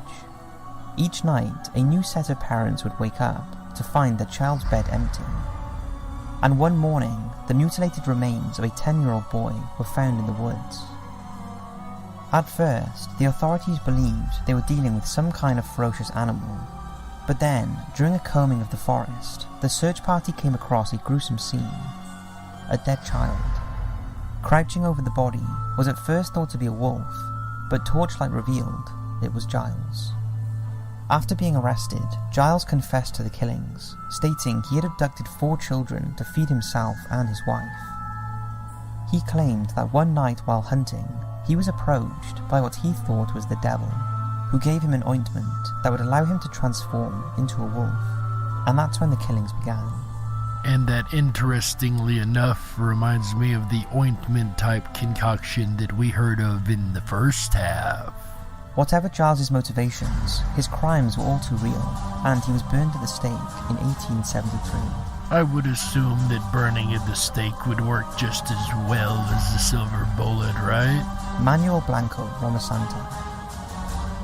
Each night, a new set of parents would wake up to find their child's bed empty. And one morning, the mutilated remains of a 10-year-old boy were found in the woods. At first, the authorities believed they were dealing with some kind of ferocious animal. But then, during a combing of the forest, the search party came across a gruesome scene. A dead child. Crouching over the body was at first thought to be a wolf, but torchlight revealed it was Giles. After being arrested, Giles confessed to the killings, stating he had abducted 4 children to feed himself and his wife. He claimed that one night while hunting, he was approached by what he thought was the devil, who gave him an ointment that would allow him to transform into a wolf, and that's when the killings began. And that, interestingly enough, reminds me of the ointment-type concoction that we heard of in the first half. Whatever Giles's motivations, his crimes were all too real, and he was burned at the stake in 1873. I would assume that burning at the stake would work just as well as the silver bullet, right? Manuel Blanco Romasanta.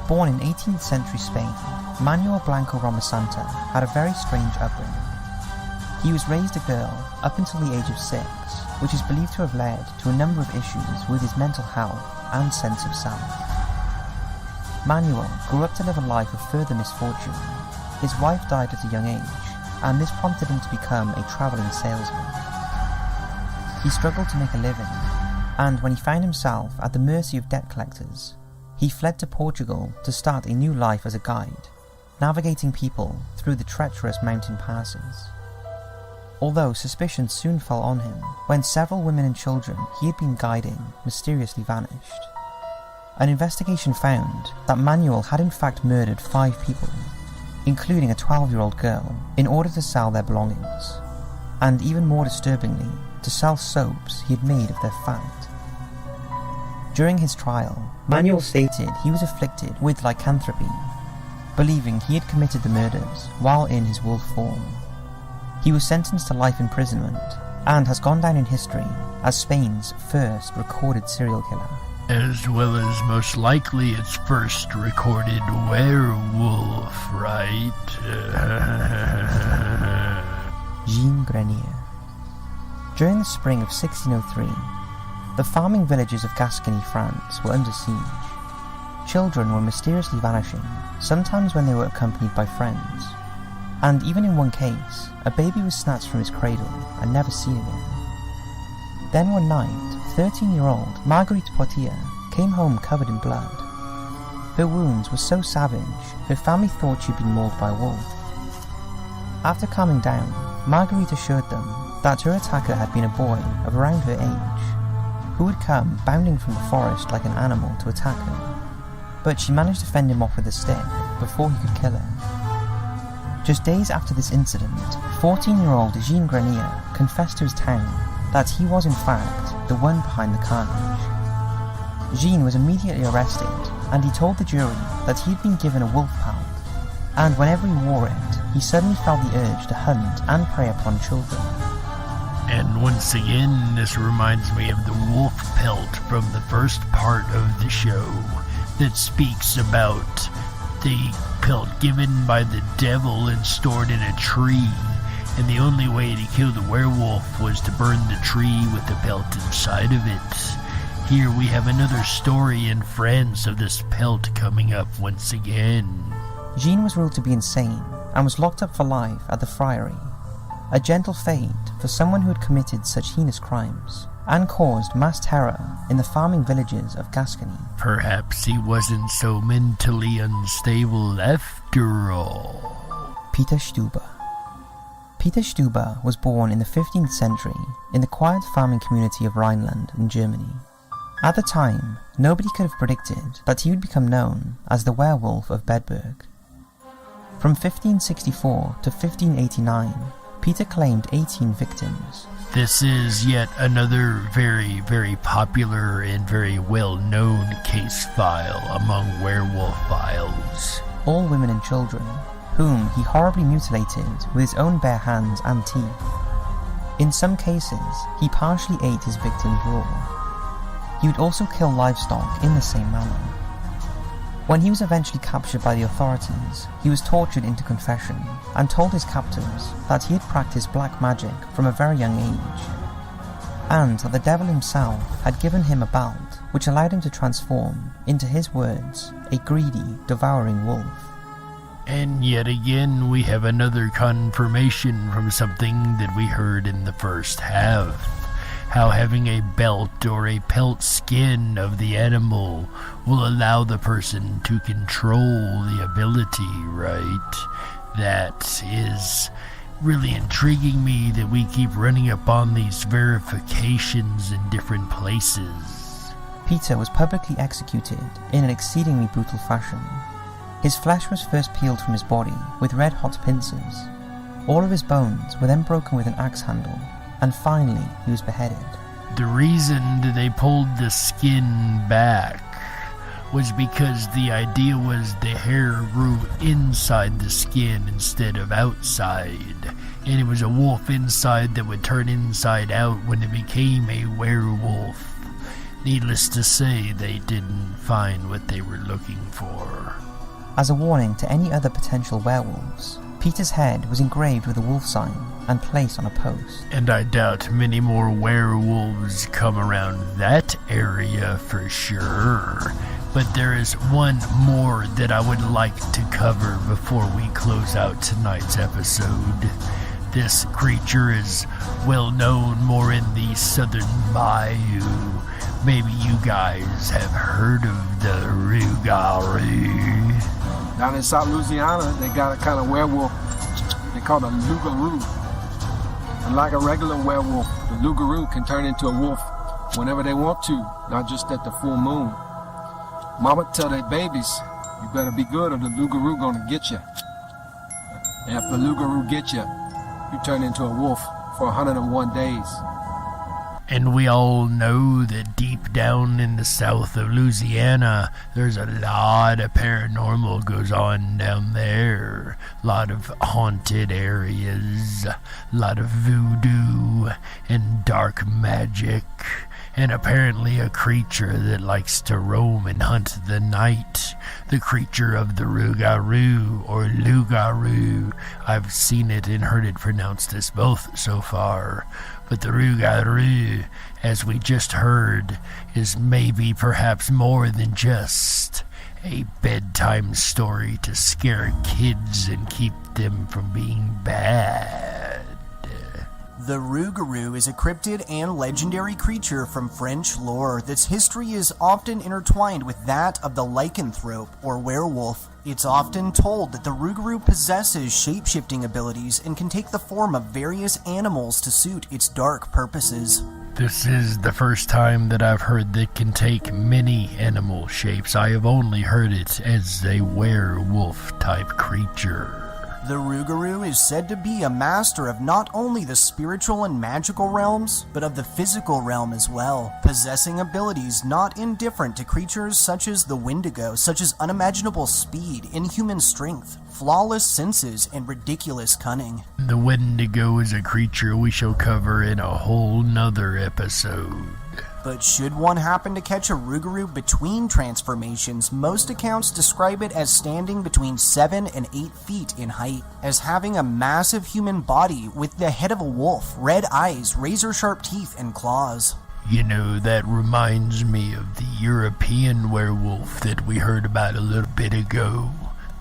Born in 18th century Spain, Manuel Blanco Romasanta had a very strange upbringing. He was raised a girl up until the age of 6, which is believed to have led to a number of issues with his mental health and sense of self. Manuel grew up to live a life of further misfortune. His wife died at a young age, and this prompted him to become a travelling salesman. He struggled to make a living, and when he found himself at the mercy of debt collectors, he fled to Portugal to start a new life as a guide, navigating people through the treacherous mountain passes. Although suspicion soon fell on him when several women and children he had been guiding mysteriously vanished. An investigation found that Manuel had in fact murdered 5 people, including a 12-year-old girl, in order to sell their belongings, and even more disturbingly, to sell soaps he had made of their fat. During his trial, Manuel stated he was afflicted with lycanthropy, believing he had committed the murders while in his wolf form. He was sentenced to life imprisonment, and has gone down in history as Spain's first recorded serial killer. As well as most likely its first recorded werewolf, right? Jean Grenier. During the spring of 1603, the farming villages of Gascony, France were under siege. Children were mysteriously vanishing, sometimes when they were accompanied by friends. And even in one case, a baby was snatched from his cradle and never seen again. Then one night, 13-year-old Marguerite Potier came home covered in blood. Her wounds were so savage, her family thought she'd been mauled by a wolf. After calming down, Marguerite assured them that her attacker had been a boy of around her age, who had come bounding from the forest like an animal to attack her. But she managed to fend him off with a stick before he could kill her. Just days after this incident, 14-year-old Jean Grenier confessed to his town that he was in fact the one behind the carnage. Jean was immediately arrested, and he told the jury that he'd been given a wolf pound, and whenever he wore it, he suddenly felt the urge to hunt and prey upon children. And once again, this reminds me of the wolf pelt from the first part of the show that speaks about the pelt given by the devil and stored in a tree, and the only way to kill the werewolf was to burn the tree with the pelt inside of it. Here we have another story in France of this pelt coming up once again. Jean was ruled to be insane and was locked up for life at the friary, a gentle fate for someone who had committed such heinous crimes and caused mass terror in the farming villages of Gascony. Perhaps he wasn't so mentally unstable after all. Peter Stuber. Peter Stuber was born in the 15th century in the quiet farming community of Rhineland in Germany. At the time, nobody could have predicted that he would become known as the Werewolf of Bedburg. From 1564 to 1589, Peter claimed 18 victims. This is yet another very, very popular and very well-known case file among werewolf files. All women and children, whom he horribly mutilated with his own bare hands and teeth. In some cases, he partially ate his victims raw. He would also kill livestock in the same manner. When he was eventually captured by the authorities, he was tortured into confession and told his captors that he had practiced black magic from a very young age, and that the devil himself had given him a belt which allowed him to transform, into his words, a greedy, devouring wolf. And yet again we have another confirmation from something that we heard in the first half. How having a belt or a pelt skin of the animal will allow the person to control the ability, right? That is really intriguing me that we keep running upon these verifications in different places. Peter was publicly executed in an exceedingly brutal fashion. His flesh was first peeled from his body with red-hot pincers. All of his bones were then broken with an axe handle, and finally he was beheaded. The reason that they pulled the skin back was because the idea was the hair grew inside the skin instead of outside, and it was a wolf inside that would turn inside out when it became a werewolf. Needless to say, they didn't find what they were looking for. As a warning to any other potential werewolves, Peter's head was engraved with a wolf sign and placed on a post. And I doubt many more werewolves come around that area for sure. But there is one more that I would like to cover before we close out tonight's episode. This creature is well known more in the southern bayou. Maybe you guys have heard of the rougarou. Down in South Louisiana, they got a kind of werewolf they call a loup-garou. And like a regular werewolf, the loup-garou can turn into a wolf whenever they want to, not just at the full moon. Mama tell their babies, you better be good or the loup-garou gonna get you. And if the loup-garou get you, you turn into a wolf for 101 days. And we all know that deep down in the south of Louisiana, there's a lot of paranormal goes on down there. A lot of haunted areas, a lot of voodoo and dark magic, and apparently a creature that likes to roam and hunt the night. The creature of the rougarou or loup-garou. I've seen it and heard it pronounced as both so far. But the rougarou, as we just heard, is maybe perhaps more than just a bedtime story to scare kids and keep them from being bad. The rougarou is a cryptid and legendary creature from French lore that's history is often intertwined with that of the lycanthrope or werewolf. It's often told that the rougarou possesses shape-shifting abilities and can take the form of various animals to suit its dark purposes. This is the first time that I've heard that can take many animal shapes. I have only heard it as a werewolf-type creature. The Rougarou is said to be a master of not only the spiritual and magical realms, but of the physical realm as well, possessing abilities not indifferent to creatures such as the Wendigo, such as unimaginable speed, inhuman strength, flawless senses, and ridiculous cunning. The Wendigo is a creature we shall cover in a whole nother episode. But should one happen to catch a Rougarou between transformations, most accounts describe it as standing between 7 and 8 feet in height, as having a massive human body with the head of a wolf, red eyes, razor-sharp teeth, and claws. You know, that reminds me of the European werewolf that we heard about a little bit ago.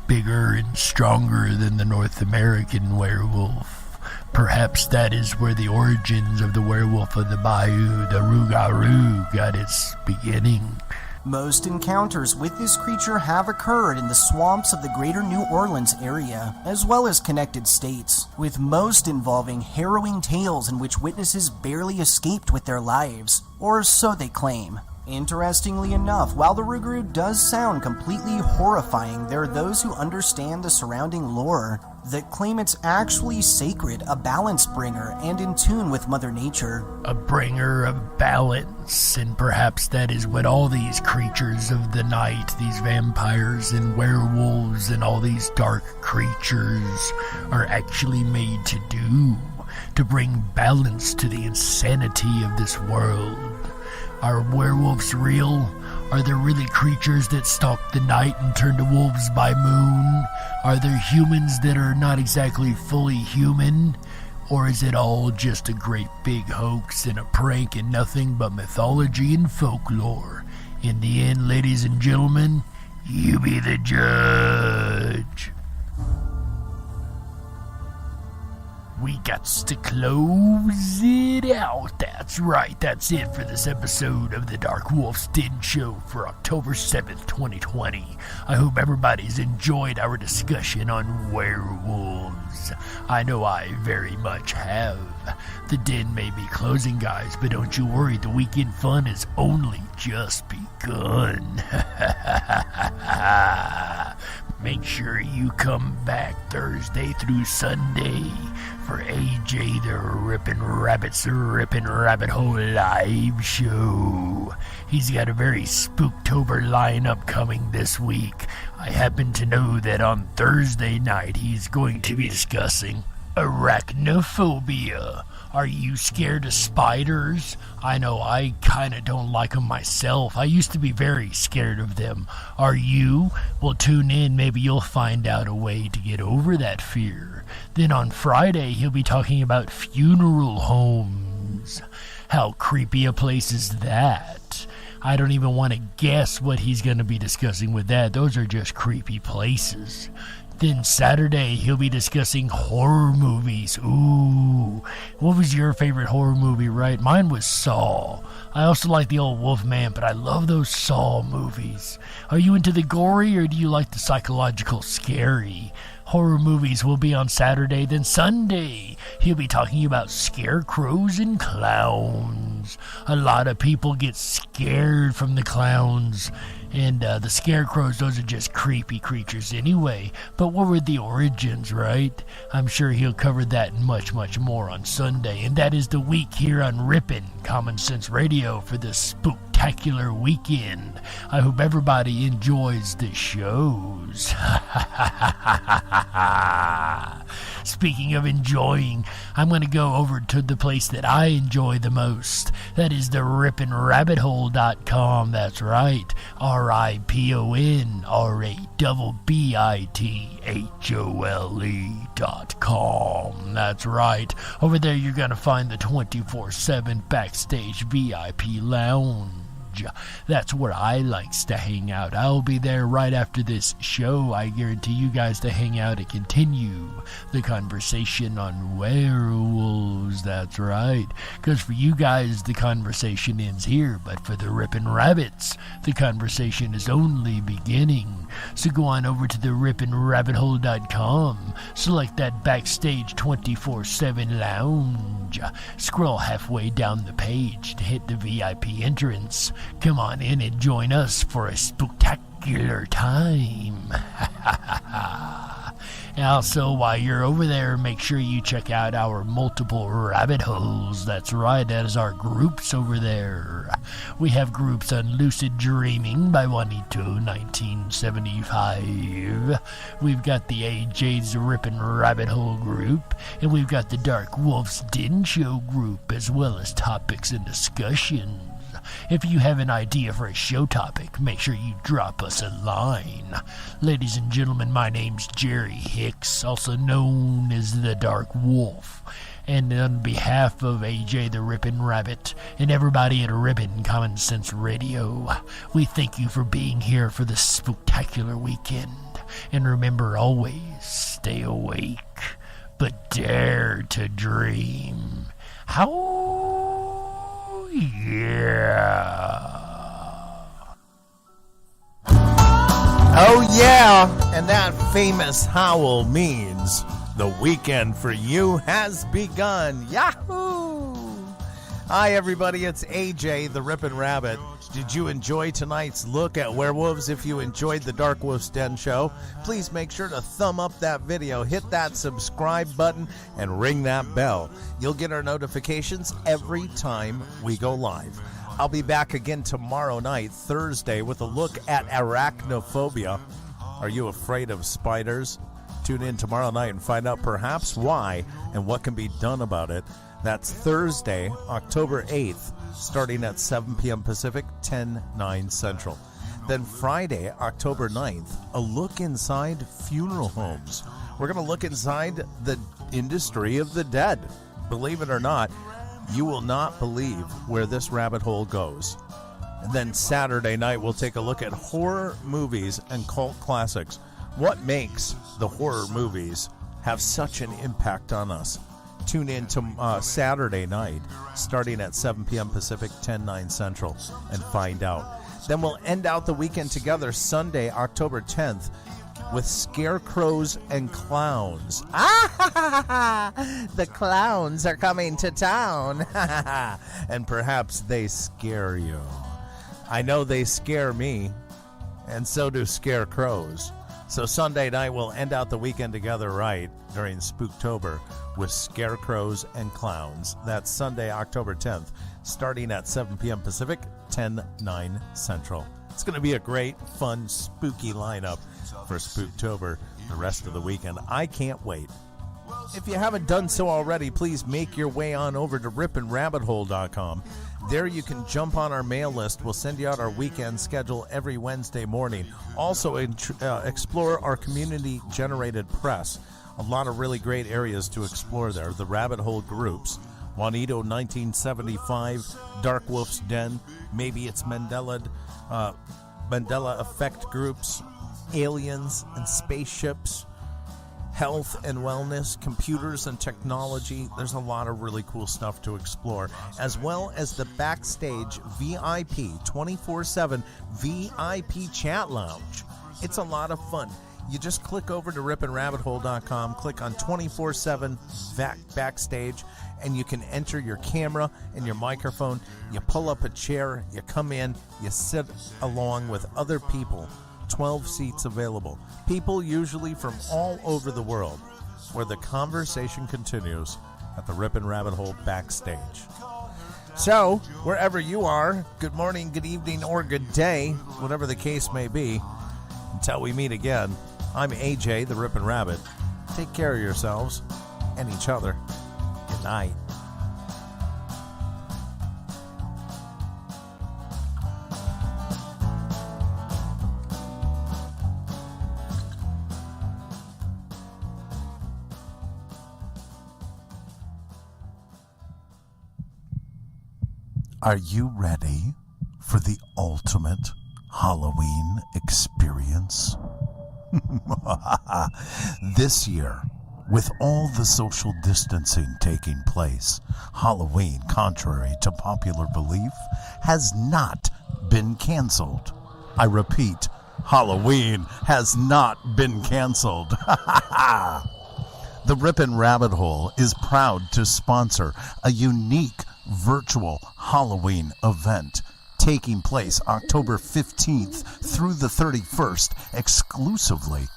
Bigger and stronger than the North American werewolf. Perhaps that is where the origins of the werewolf of the bayou, the Rougarou, got its beginning. Most encounters with this creature have occurred in the swamps of the greater New Orleans area, as well as connected states, with most involving harrowing tales in which witnesses barely escaped with their lives, or so they claim. Interestingly enough, while the Rougarou does sound completely horrifying, there are those who understand the surrounding lore that claim it's actually sacred, a balance bringer, and in tune with Mother Nature. A bringer of balance, and perhaps that is what all these creatures of the night, these vampires and werewolves and all these dark creatures are actually made to do, to bring balance to the insanity of this world. Are werewolves real? Are there really creatures that stalk the night and turn to wolves by moon? Are there humans that are not exactly fully human? Or is it all just a great big hoax and a prank and nothing but mythology and folklore? In the end, ladies and gentlemen, you be the judge. We got to close it out. That's right. That's it for this episode of the Darkwolf's Den Show for October 7th, 2020. I hope everybody's enjoyed our discussion on werewolves. I know I very much have. The den may be closing, guys, but don't you worry. The weekend fun has only just begun. Make sure you come back Thursday through Sunday for AJ the Rippin' Rabbit Hole live show. He's got a very spooktober lineup coming this week. I happen to know that on Thursday night he's going to be discussing arachnophobia. Are you scared of spiders? I know I kinda don't like them myself. I used to be very scared of them. Are you? Well, tune in. Maybe you'll find out a way to get over that fear. Then on Friday, he'll be talking about funeral homes. How creepy a place is that? I don't even want to guess what he's going to be discussing with that. Those are just creepy places. Then Saturday, he'll be discussing horror movies. Ooh, what was your favorite horror movie, right? Mine was Saw. I also like the old Wolfman, but I love those Saw movies. Are you into the gory, or do you like the psychological scary? Horror movies will be on Saturday. Then Sunday, he'll be talking about scarecrows and clowns. A lot of people get scared from the clowns. And the scarecrows, those are just creepy creatures anyway. But what were the origins, right? I'm sure he'll cover that and much, much more on Sunday. And that is the week here on Rippin' Common Sense Radio for this spooktacular weekend. I hope everybody enjoys the shows. Speaking of enjoying, I'm going to go over to the place that I enjoy the most. That is the RippinRabbitHole.com. That's right. RippinRabbitHole.com. That's right. Over there you're going to find the 24/7 backstage VIP lounge. That's where I likes to hang out. I'll be there right after this show. I guarantee you guys to hang out and continue the conversation on werewolves. That's right. Because for you guys, the conversation ends here. But for the Rippin' Rabbits, the conversation is only beginning. So go on over to the RippinRabbitHole.com. Select that backstage 24/7 lounge. Scroll halfway down the page to hit the VIP entrance. Come on in and join us for a spectacular time. Also, while you're over there, make sure you check out our multiple rabbit holes. That's right, that is our groups over there. We have groups on Lucid Dreaming by Juanito, 1975. We've got the AJ's Rippin' Rabbit Hole group, and we've got the Darkwolf's Den Show group, as well as topics and discussions. If you have an idea for a show topic, make sure you drop us a line. Ladies and gentlemen, my name's Jerry Hicks, also known as the Dark Wolf. And on behalf of AJ the Rippin' Rabbit and everybody at Rippin' Common Sense Radio, we thank you for being here for this spectacular weekend. And remember, always stay awake, but dare to dream. Oh yeah, and that famous howl means the weekend for you has begun. Yahoo! Hi everybody, it's AJ the Rippin' Rabbit. Did you enjoy tonight's look at werewolves? If you enjoyed the Darkwolf's Den Show, please make sure to thumb up that video, hit that subscribe button, and ring that bell. You'll get our notifications every time we go live. I'll be back again tomorrow night, Thursday, with a look at arachnophobia. Are you afraid of spiders? Tune in tomorrow night and find out perhaps why and what can be done about it. That's Thursday, October 8th, starting at 7 p.m. Pacific, 10/9 Central. Then Friday, October 9th, a look inside funeral homes. We're going to look inside the industry of the dead. Believe it or not, you will not believe where this rabbit hole goes. And then Saturday night, we'll take a look at horror movies and cult classics. What makes the horror movies have such an impact on us? Tune in to Saturday night, starting at 7 p.m. Pacific, 10/9 Central, and find out. Then we'll end out the weekend together Sunday, October 10th, with Scarecrows and Clowns. The clowns are coming to town. And perhaps they scare you. I know they scare me, and so do scarecrows. So Sunday night, we'll end out the weekend together right during Spooktober with Scarecrows and Clowns. That's Sunday, October 10th, starting at 7 p.m. Pacific, 10/9 Central. It's going to be a great, fun, spooky lineup for Spooktober the rest of the weekend. I can't wait. If you haven't done so already, please make your way on over to rippinrabbithole.com. There you can jump on our mail list. We'll send you out our weekend schedule every Wednesday morning. Also, explore our community-generated press. A lot of really great areas to explore there. The rabbit hole groups. Juanito 1975, Darkwolf's Den, maybe it's Mandela effect groups, aliens and spaceships, health and wellness, computers and technology. There's a lot of really cool stuff to explore, as well as the backstage VIP 24/7 VIP chat lounge. It's a lot of fun. You just click over to rippinrabbithole.com, click on 24/7 backstage, and you can enter your camera and your microphone. You pull up a chair, you come in, you sit along with other people. 12 seats available. People usually from all over the world, where the conversation continues at the Rippin' Rabbit Hole backstage. So, wherever you are, good morning, good evening, or good day, whatever the case may be, until we meet again, I'm AJ, the Rippin' Rabbit. Take care of yourselves and each other. Good night. Are you ready for the ultimate Halloween experience? This year, with all the social distancing taking place, Halloween, contrary to popular belief, has not been canceled. I repeat, Halloween has not been canceled. The Rippin' Rabbit Hole is proud to sponsor a unique virtual Halloween event taking place October 15th through the 31st exclusively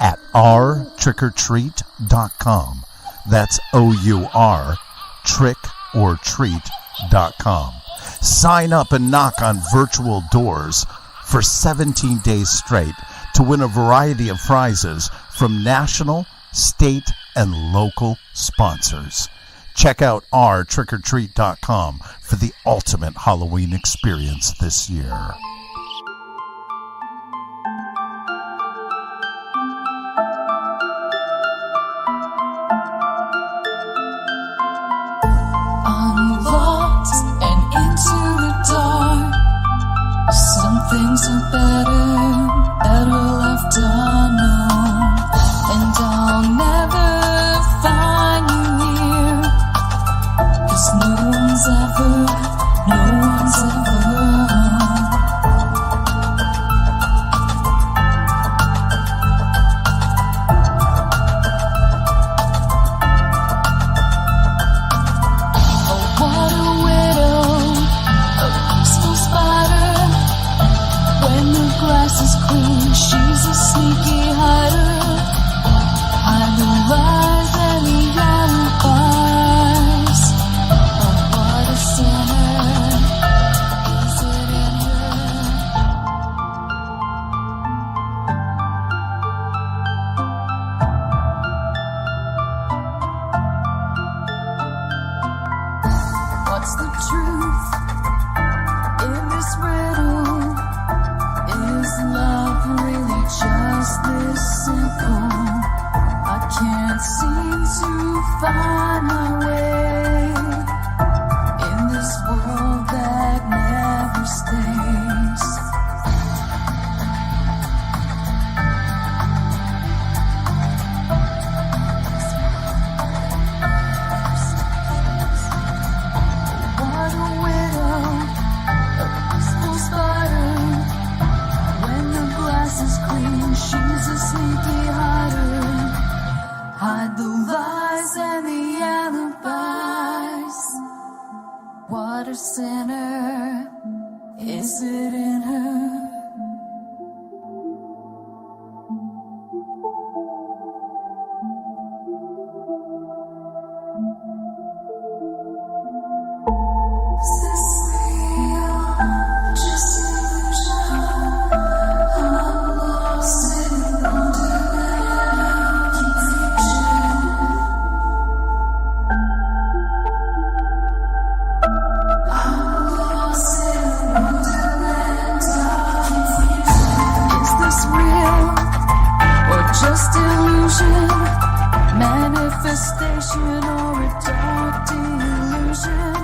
at ourtrickortreat.com. That's O-U-R, trickortreat.com. Sign up and knock on virtual doors for 17 days straight to win a variety of prizes from national, state, and local sponsors. Check out ourtrickortreat.com for the ultimate Halloween experience this year. Unlocked and into the dark. Some things are better left unknown. And I'll never find you here, 'cause no one's ever she's a sneaky hider. Hide the lies and the alibis. Oh, what a sinner. Is it in her? What's the truth in this riddle? Is love really just this simple? I can't seem to find my way in this world that never stays. What a widow, a peaceful spider. When the glass is clean, she's a sneaky hider. Hide the lies and the alibis. What a sinner. Is it in her? Is this real? Just illusion. I'm lost in wonderland of confusion. I'm lost in wonderland of confusion. Is this real or just illusion? Manifestation or a dark delusion?